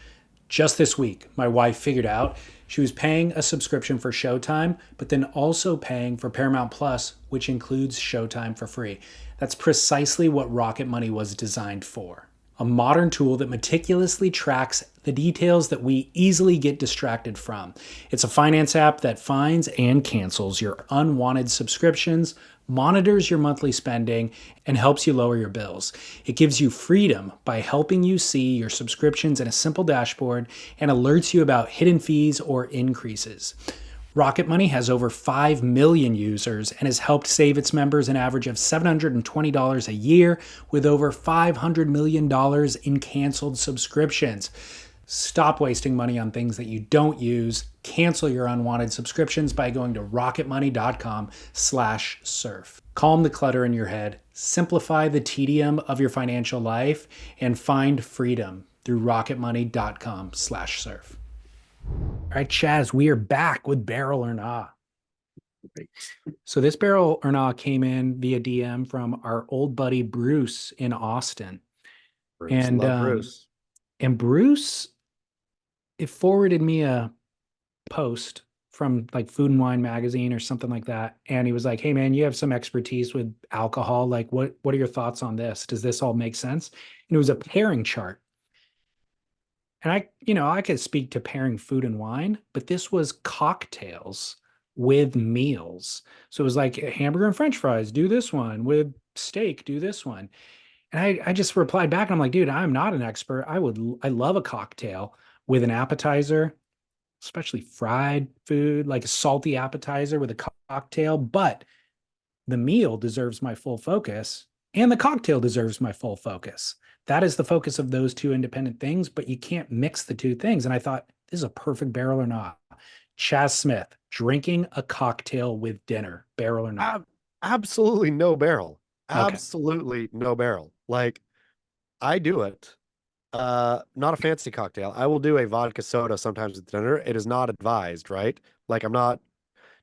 Just this week, my wife figured out she was paying a subscription for Showtime, but then also paying for Paramount Plus, which includes Showtime for free. That's precisely what Rocket Money was designed for. A modern tool that meticulously tracks the details that we easily get distracted from. It's a finance app that finds and cancels your unwanted subscriptions, monitors your monthly spending, and helps you lower your bills. It gives you freedom by helping you see your subscriptions in a simple dashboard and alerts you about hidden fees or increases. Rocket Money has over 5 million users and has helped save its members an average of $720 a year with over $500 million in canceled subscriptions. Stop wasting money on things that you don't use. Cancel your unwanted subscriptions by going to rocketmoney.com/surf. Calm the clutter in your head, simplify the tedium of your financial life, and find freedom through rocketmoney.com/surf. All right, Chaz, we are back with Barrel or Nah. So this Barrel or Nah came in via DM from our old buddy Bruce in Austin. Bruce, And love Bruce. and Bruce, it forwarded me a post from like Food and Wine magazine or something like that. And he was like, hey man, you have some expertise with alcohol. Like what are your thoughts on this? Does this all make sense? And it was a pairing chart. And I could speak to pairing food and wine, but this was cocktails with meals. So it was like hamburger and French fries, do this one. With steak, do this one. And I just replied back and I'm like, dude, I'm not an expert. I love a cocktail with an appetizer especially fried food, like a salty appetizer with a cocktail, but the meal deserves my full focus and the cocktail deserves my full focus. That is the focus of those two independent things, but you can't mix the two things. And I thought, this is a perfect barrel or not. Chaz Smith, drinking a cocktail with dinner, barrel or not. Absolutely no barrel. Okay. Absolutely no barrel. Like I do it. Not a fancy cocktail. I will do a vodka soda sometimes with dinner. It is not advised, right? Like I'm not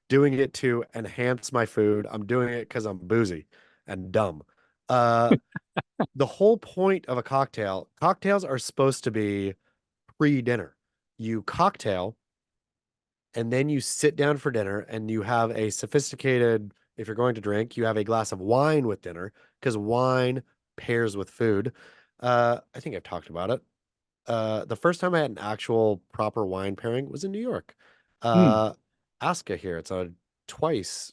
doing it to enhance my food. I'm doing it because I'm boozy and dumb. Uh, the whole point of a cocktail, cocktails are supposed to be pre-dinner. You cocktail and then you sit down for dinner and you have a sophisticated, if you're going to drink, you have a glass of wine with dinner because wine pairs with food. I think I've talked about it. The first time I had an actual proper wine pairing was in New York. Hmm. Uh, Aska here. It's a twice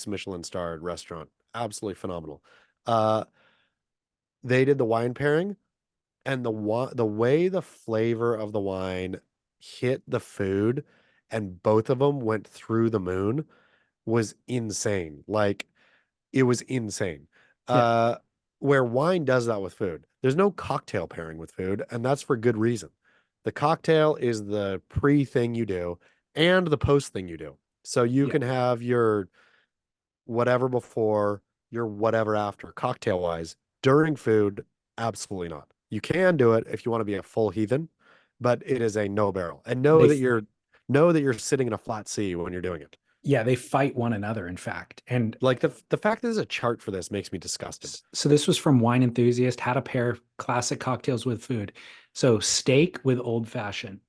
Michelin starred restaurant. Absolutely phenomenal. Uh, they did the wine pairing and the way the flavor of the wine hit the food and both of them went through the moon was insane. Like it was insane. Yeah. Uh, where wine does that with food. There's no cocktail pairing with food, and that's for good reason. The cocktail is the pre thing you do and the post thing you do. So you Yeah. can have your whatever before, your whatever after, cocktail wise. During food, absolutely not. You can do it if you want to be a full heathen, but it is a no barrel. And They, know that you're sitting in a flat sea when you're doing it. yeah, they fight one another, in fact. And Like the fact that there's a chart for this makes me disgusted. so this was from Wine Enthusiast, how to pair classic cocktails with food. So steak with old fashioned,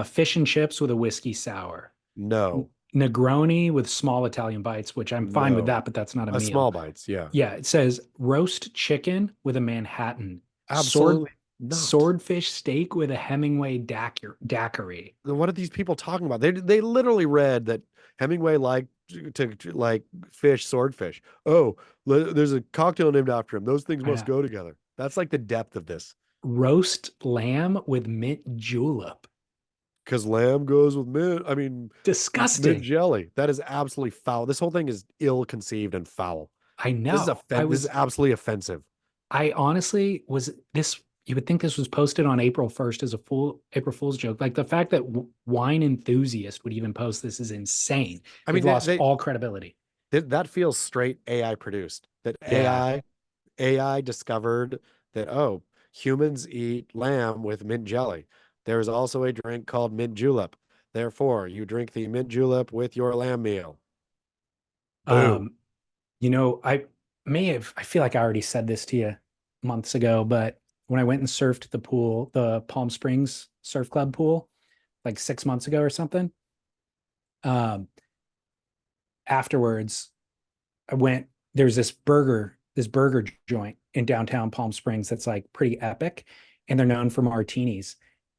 fish and chips with a whiskey sour, No, Negroni with small Italian bites, which I'm fine with no. that, but that's not a A meal. small bites, yeah. Yeah, it says roast chicken with a Manhattan, Absolutely not. swordfish steak with a Hemingway daiquiri. What are these people talking about? They literally read that Hemingway liked to like fish swordfish. Oh, there's a cocktail named after him. Those things I must know. go together. That's like the depth of this. Roast lamb with mint julep. Because lamb goes with mint. I mean, mint Disgusting. jelly. That is absolutely foul. This whole thing is ill-conceived and foul. I This is know. this is absolutely offensive. I honestly was this. You would think this was posted on April 1st as a full April Fool's joke. Like the fact that Wine Enthusiast would even post this is insane. I They've mean, lost all credibility. that feels straight AI produced. That Yeah. AI discovered that, oh, humans eat lamb with mint jelly. There is also a drink called mint julep. Therefore, you drink the mint julep with your lamb meal. Boom. Um, I I feel like I already said this to you months ago, but when I went and surfed at the pool, the Palm Springs Surf Club pool, like 6 months ago or something, um, afterwards, I went, there's this burger joint in downtown Palm Springs that's like pretty epic, and they're known for martinis.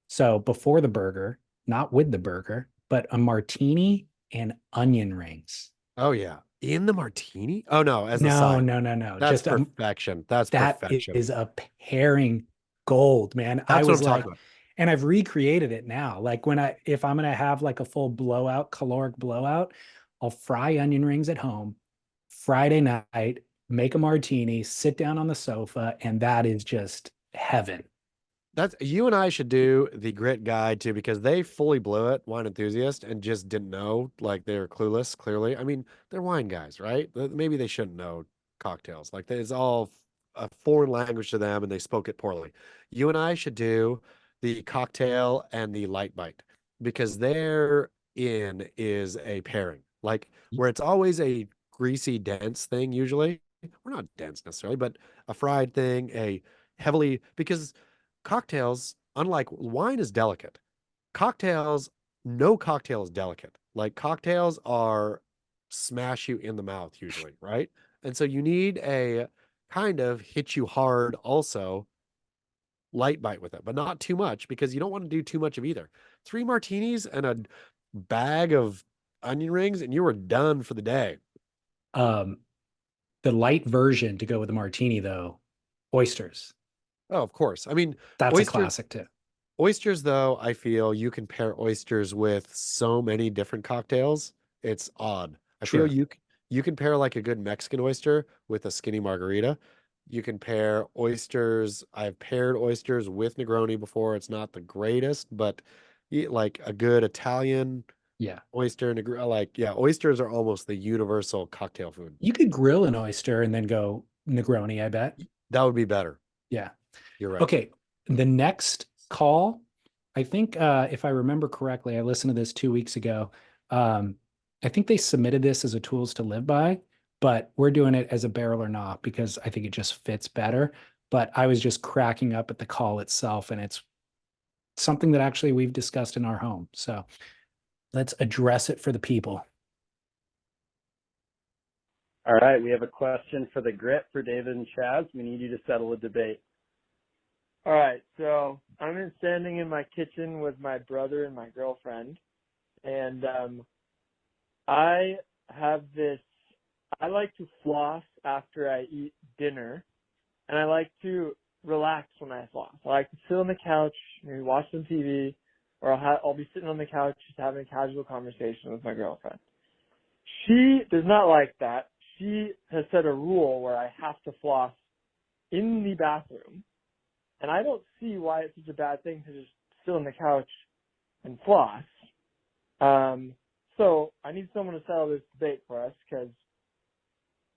So before the burger, not with the burger, but a martini and onion rings. Oh yeah. In the martini? Oh no, as a No, side. no, no, no. That's Just perfection. That's that perfection. is a pairing gold, man. I That's what I'm was talking like, about. and I've recreated it now. Like if I'm gonna have like a full blowout, caloric blowout, I'll fry onion rings at home Friday night, make a martini, sit down on the sofa, and that is just heaven. That's you and I should do the grit guide too, because they fully blew it, wine enthusiast, and just didn't know. Like they're clueless, clearly. I mean, they're wine guys, right? Maybe they shouldn't know cocktails. Like it's all a foreign language to them and they spoke it poorly. You and I should do the cocktail and the light bite because their in is a pairing. Like where it's always a greasy, dense thing, usually. We're not dense necessarily, but a fried thing, a heavily because cocktails, unlike wine, is delicate. Cocktails, no cocktail is delicate. Like cocktails are smash you in the mouth usually, right? And so you need a kind of hit you hard also light bite with it, but not too much because you don't want to do too much of either. Three martinis and a bag of onion rings and you were done for the day. Um, the light version to go with the martini, though, oysters. Oh, of course. I mean, That's a oysters classic too. Oysters, though, I feel you can pair oysters with so many different cocktails. It's odd. I feel True. you can pair like a good Mexican oyster with a skinny margarita. You can pair oysters. I've paired oysters with Negroni before. It's not the greatest, but like a good Italian Yeah. oyster, like yeah, oysters are almost the universal cocktail food. You could grill an oyster and then go Negroni, I bet. That would be better. Yeah. You're right. Okay. The next call, I think if I remember correctly, I listened to this 2 weeks ago. Um, I think they submitted this as a tools to live by, but we're doing it as a barrel or not because I think it just fits better. But I was just cracking up at the call itself, and it's something that actually we've discussed in our home. So let's address it for the people. All right, we have a question for the grit for David and Chaz. We need you to settle a debate. All right, so I'm standing in my kitchen with my brother and my girlfriend, and I have this. I like to floss after I eat dinner, and I like to relax when I floss. I like to sit on the couch, maybe watch some TV, or I'll be sitting on the couch just having a casual conversation with my girlfriend. She does not like that. She has set a rule where I have to floss in the bathroom. And I don't see why it's such a bad thing to just sit on the couch and floss. So I need someone to settle this debate for us because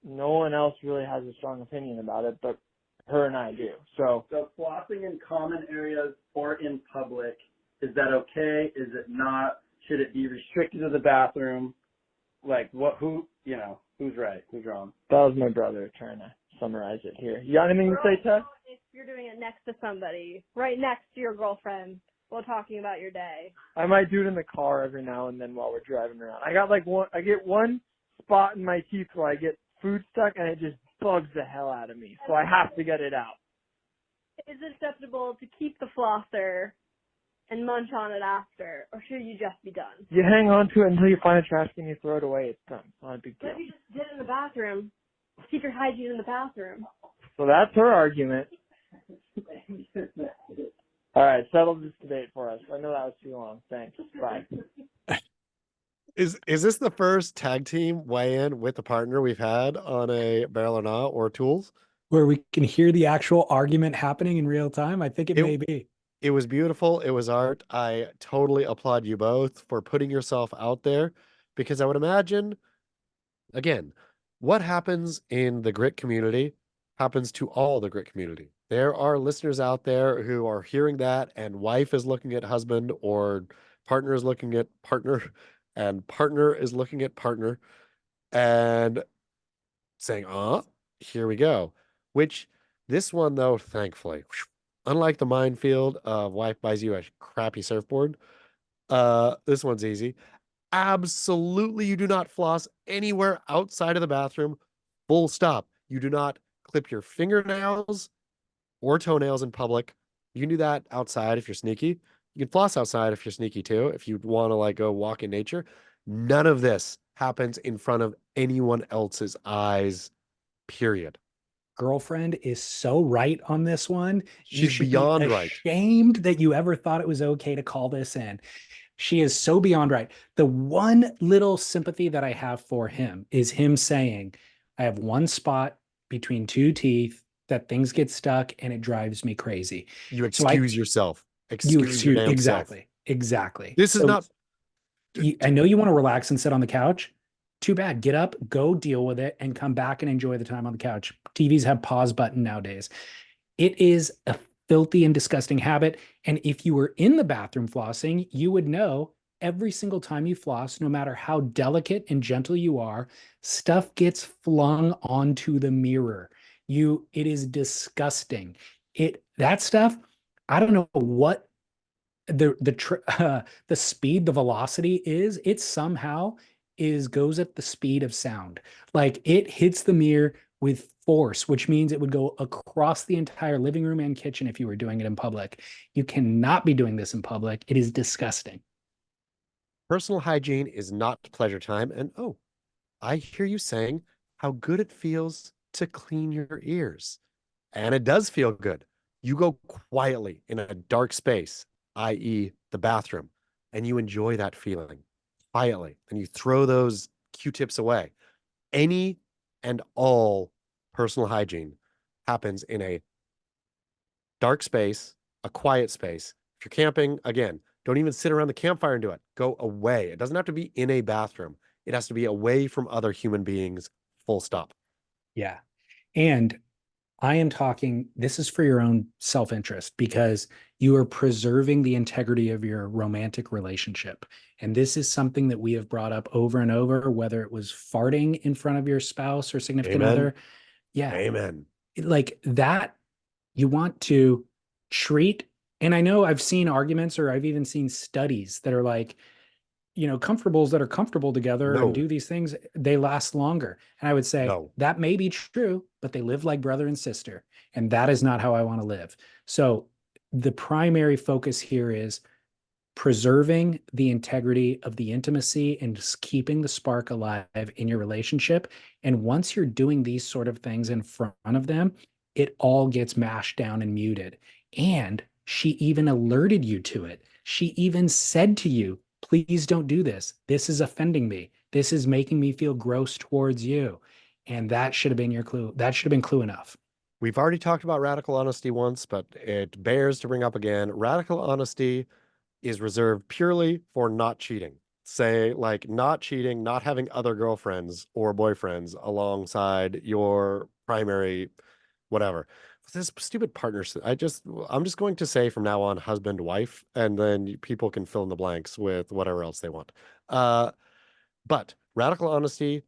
no one else really has a strong opinion about it, but her and I do. So flossing in common areas or in public, is that okay? Is it not? Should it be restricted to the bathroom? Like who's right? Who's wrong? that was my brother trying to summarize it here. You got anything to say, Tess? If you're doing it next to somebody, right next to your girlfriend, while talking about your day. I might do it in the car every now and then while we're driving around. I get one spot in my teeth where I get food stuck and it just bugs the hell out of me. So I have to get it out. Is it acceptable to keep the flosser and munch on it after, or should you just be done? You hang on to it until you find a trash can, you throw it away, it's done. It's not a big deal. But if you just did it in the bathroom, keep your hygiene in the bathroom. So that's her argument. All right, settle this debate for us. I know that was too long. Thanks. Bye. Is this the first tag team weigh-in with a partner we've had on a barrel or not or tools? Where we can hear the actual argument happening in real time? I think it may be. It was beautiful. It was art. I totally applaud you both for putting yourself out there because I would imagine, again, what happens in the grit community happens to all the grit community. There are listeners out there who are hearing that, and wife is looking at husband, or partner is looking at partner, and partner is looking at partner and saying, here we go. Which this one, though, thankfully, unlike the minefield of wife buys you a crappy surfboard, this one's easy. Absolutely, you do not floss anywhere outside of the bathroom. Full stop. You do not clip your fingernails or toenails in public. You can do that outside if you're sneaky. You can floss outside if you're sneaky too, if you want to like go walk in nature. None of this happens in front of anyone else's eyes, period. Girlfriend is so right on this one. You She's should beyond be right. ashamed that you ever thought it was okay to call this in. She is so beyond right. The one little sympathy that I have for him is him saying, I have one spot between two teeth that things get stuck and it drives me crazy. You excuse yourself. Excuse your damn exactly. self. Exactly. This is not. I know you want to relax and sit on the couch. Too bad. Get up, go deal with it, and come back and enjoy the time on the couch. TVs have pause button nowadays. It is a filthy and disgusting habit. And if you were in the bathroom flossing, you would know every single time you floss, no matter how delicate and gentle you are, stuff gets flung onto the mirror. It is disgusting. That stuff, I don't know what the speed, the velocity is. It somehow goes at the speed of sound. Like it hits the mirror with force, which means it would go across the entire living room and kitchen if you were doing it in public. You cannot be doing this in public. It is disgusting. Personal hygiene is not pleasure time. And I hear you saying how good it feels to clean your ears. And it does feel good. You go quietly in a dark space. i.e., the bathroom, and you enjoy that feeling quietly, and you throw those Q-tips away. Any and all personal hygiene happens in a dark space, a quiet space. If you're camping, again, don't even sit around the campfire and do it. Go away. It doesn't have to be in a bathroom. It has to be away from other human beings, full stop. Yeah. And I am talking, this is for your own self-interest because you are preserving the integrity of your romantic relationship. And this is something that we have brought up over and over, whether it was farting in front of your spouse or significant Amen. other. Yeah. Amen. Like that, you want to treat, and I know I've seen arguments or I've even seen studies that are like, comfortables that are comfortable together and No. do these things, they last longer. And I would say No. that may be true, but they live like brother and sister. And that is not how I want to live. So the primary focus here is preserving the integrity of the intimacy and just keeping the spark alive in your relationship. And once you're doing these sort of things in front of them, it all gets mashed down and muted. And she even alerted you to it. She even said to you, please don't do this. This is offending me. This is making me feel gross towards you. And that should have been your clue. That should have been clue enough. We've already talked about radical honesty once, but it bears to bring up again. Radical honesty is reserved purely for not cheating. Say, like, not cheating, not having other girlfriends or boyfriends alongside your primary whatever. This stupid partnership. I'm just going to say from now on husband, wife, and then people can fill in the blanks with whatever else they want. But radical honesty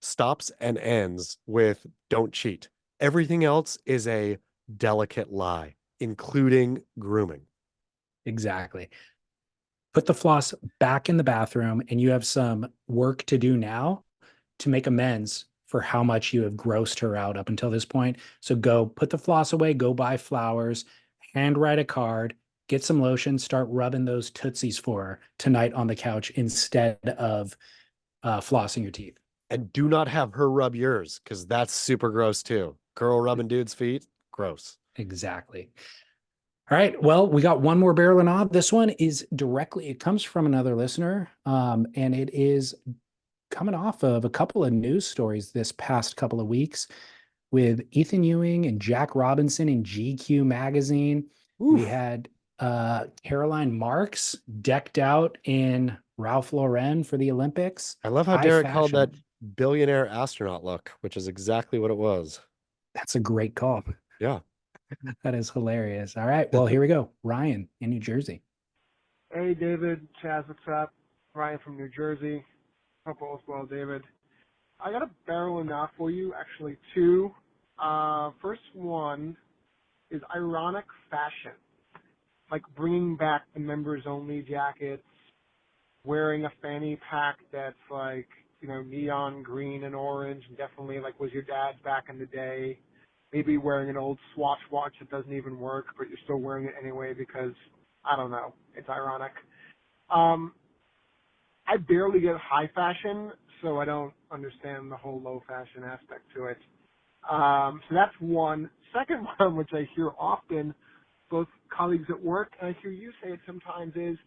stops and ends with don't cheat. Everything else is a delicate lie, including grooming. Exactly. Put the floss back in the bathroom, and you have some work to do now to make amends for how much you have grossed her out up until this point. So go put the floss away, go buy flowers, handwrite a card, get some lotion, start rubbing those tootsies for her tonight on the couch instead of flossing your teeth. And do not have her rub yours, because that's super gross too. Girl rubbing dude's feet, gross. Exactly. All right. Well, we got one more barrel and knob. This one is directly, it comes from another listener, and it is coming off of a couple of news stories this past couple of weeks with Ethan Ewing and Jack Robinson in GQ magazine. Oof. We had Caroline Marks decked out in Ralph Lauren for the Olympics. I love how High Derek called that fashion. billionaire astronaut look, which is exactly what it was. That's a great call. Yeah. That is hilarious. All right. Well, here we go. Ryan in New Jersey. Hey, David, Chaz, what's up? Ryan from New Jersey. Hope all is well, David. I got a barrel and knob for you, actually two. First one is ironic fashion, like bringing back the members-only jackets, wearing a fanny pack that's like, neon green and orange, and definitely like was your dad's back in the day. Maybe wearing an old Swatch watch that doesn't even work, but you're still wearing it anyway because, I don't know, it's ironic. I barely get high fashion, so I don't understand the whole low fashion aspect to it. So that's one. Second one, which I hear often, both colleagues at work, and I hear you say it sometimes, is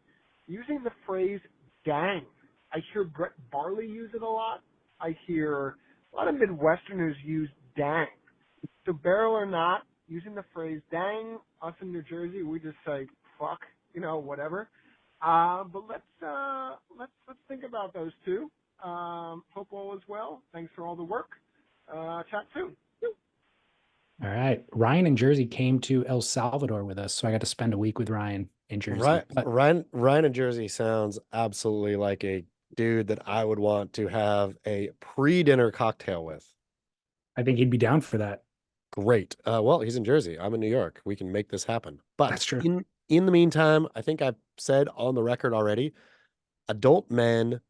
using the phrase dang. I hear Brett Barley use it a lot. I hear a lot of Midwesterners use dang. So barrel or not, using the phrase dang, us in New Jersey, we just say fuck, whatever. But let's think about those two. Hope all is well. Thanks for all the work. Chat soon. All right. Ryan in Jersey came to El Salvador with us, so I got to spend a week with Ryan in Jersey. Right. But Ryan in Jersey sounds absolutely like a dude that I would want to have a pre-dinner cocktail with. I think he'd be down for that. Great. Well, he's in Jersey. I'm in New York. We can make this happen. But That's true. In the meantime, I think I've said on the record already, adult men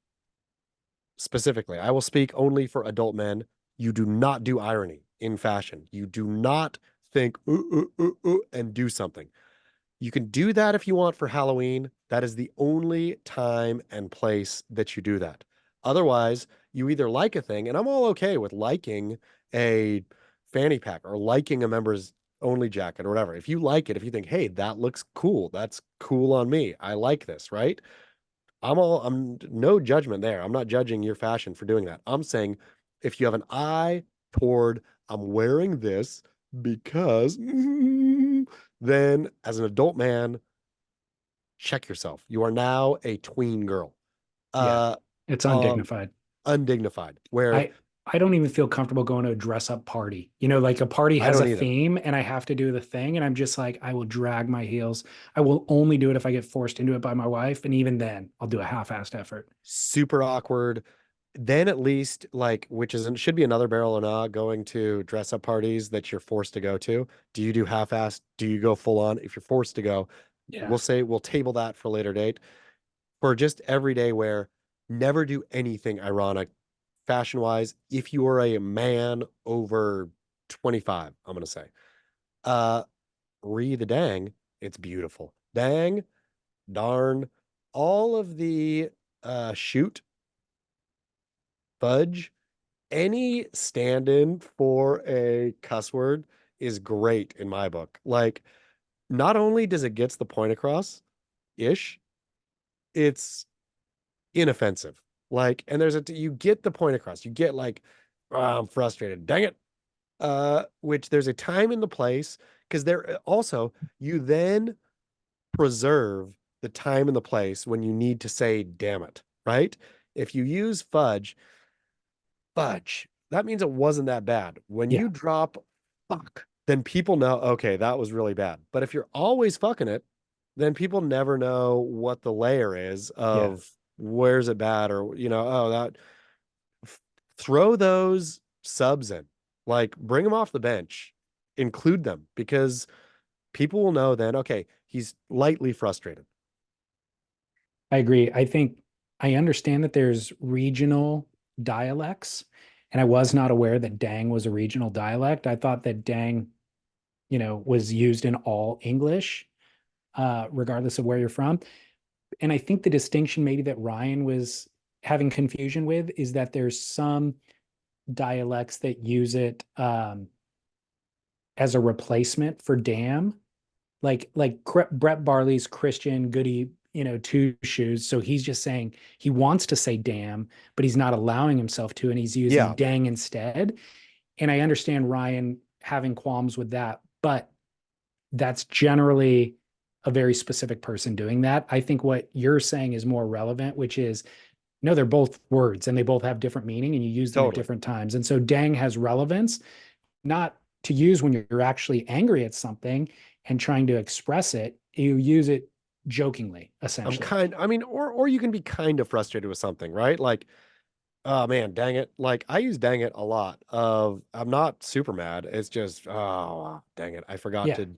specifically, I will speak only for adult men. You do not do irony in fashion. You do not think and do something. You can do that if you want for Halloween. That is the only time and place that you do that. Otherwise, you either like a thing, and I'm all okay with liking a fanny pack or liking a members only jacket or whatever. If you like it, if you think, hey, that looks cool, that's cool on me, I like this, right? I'm no judgment there. I'm not judging your fashion for doing that. I'm saying if you have an eye toward I'm wearing this because then as an adult man, check yourself. You are now a tween girl. Uh It's um undignified. undignified. Where I don't even feel comfortable going to a dress up party. You know, like a party I has don't a either. theme and I have to do the thing. And I'm just like, I will drag my heels. I will only do it if I get forced into it by my wife. And even then, I'll do a half-assed effort. Super awkward. Then at least like, which is should be another barrel or not going to dress up parties that you're forced to go to. Do you do half-assed? Do you go full on? If you're forced to go, Yeah. we'll table that for a later date. For just everyday wear, never do anything ironic fashion wise. If you are a man over 25, I'm gonna say, uh, the dang, it's beautiful. Dang, darn, all of the shoot, fudge, any stand-in for a cuss word is great in my book. Like, not only does it gets the point across, ish, it's inoffensive. Like, and you get the point across. You get like, "Ah, I'm frustrated. Dang it. Which there's a time and the place, because there also you then preserve the time and the place when you need to say damn it, right? If you use fudge, that means it wasn't that bad. When Yeah. you drop fuck, then people know, okay, that was really bad. But if you're always fucking it, then people never know what the layer is of where's it bad, or oh, that throw those subs in. Like, bring them off the bench, include them, because people will know then, okay, he's lightly frustrated. I agree. I think I understand that there's regional dialects, and I was not aware that dang was a regional dialect. I thought that dang, was used in all English, regardless of where you're from. And I think the distinction maybe that Ryan was having confusion with is that there's some dialects that use it as a replacement for damn, like Brett Barley's Christian Goody, two shoes. So he's just saying he wants to say damn, but he's not allowing himself to, and he's using Yeah. dang instead. And I understand Ryan having qualms with that, but that's generally a very specific person doing that. I think what you're saying is more relevant, which is no, they're both words and they both have different meaning and you use them at Totally. different times. And so dang has relevance, not to use when you're actually angry at something and trying to express it. You use it jokingly, essentially. Or you can be kind of frustrated with something, right? Like, oh man, dang it. Like, I use dang it a lot of, I'm not super mad. It's just, oh, dang it. I forgot Yeah. to,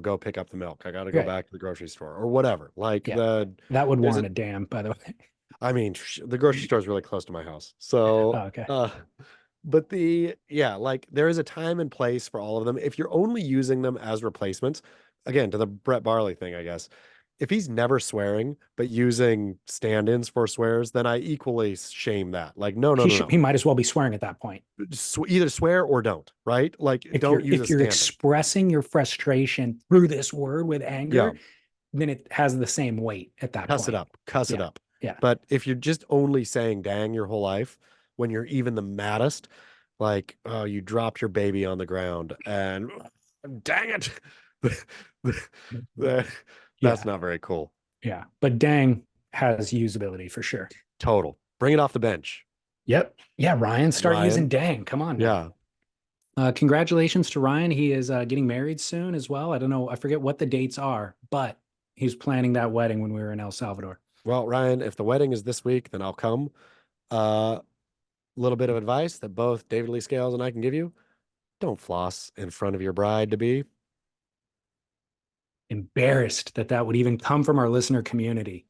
go pick up the milk. I got to go Right. back to the grocery store or whatever. Like Yeah. That would there's warrant a damn, by the way. the grocery store is really close to my house. So, Oh, okay. but like there is a time and place for all of them. If you're only using them as replacements, again, to the Brett Barley thing, I guess, if he's never swearing, but using stand-ins for swears, then I equally shame that. Like, no, no, no, no. He might as well be swearing at that point. Either swear or don't, right? Like, don't use a if you're stand-in. expressing your frustration through this word with anger, Yeah. then it has the same weight at that Cuss point. it up. Cuss it Yeah. up. Yeah. But if you're just only saying dang your whole life, when you're even the maddest, like, oh, you dropped your baby on the ground and dang it. That's not very cool. Yeah. But dang has usability for sure. Total. Bring it off the bench. Yep. Yeah. Ryan, start using dang. Come on. Yeah. Congratulations to Ryan. He is getting married soon as well. I don't know. I forget what the dates are, but he's planning that wedding when we were in El Salvador. Well, Ryan, if the wedding is this week, then I'll come. Little bit of advice that both David Lee Scales and I can give you. Don't floss in front of your bride to be. Embarrassed that would even come from our listener community.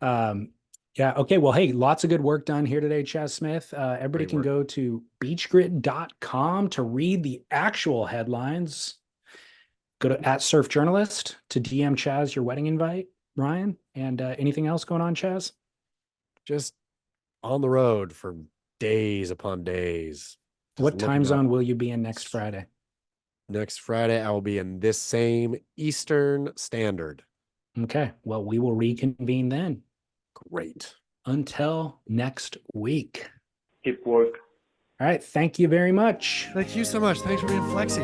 Yeah. Okay. Well, hey, lots of good work done here today, Chaz Smith. Everybody can go to beachgrit.com to read the actual headlines. Go to @surfjournalist to DM Chaz your wedding invite, Ryan. And anything else going on, Chaz? Just on the road for days upon days. What time zone will you be in next Friday? Next Friday, I will be in this same Eastern Standard. Okay. Well, we will reconvene then. Great. Until next week. Keep work. All right. Thank you very much. Thank you so much. Thanks for being flexy.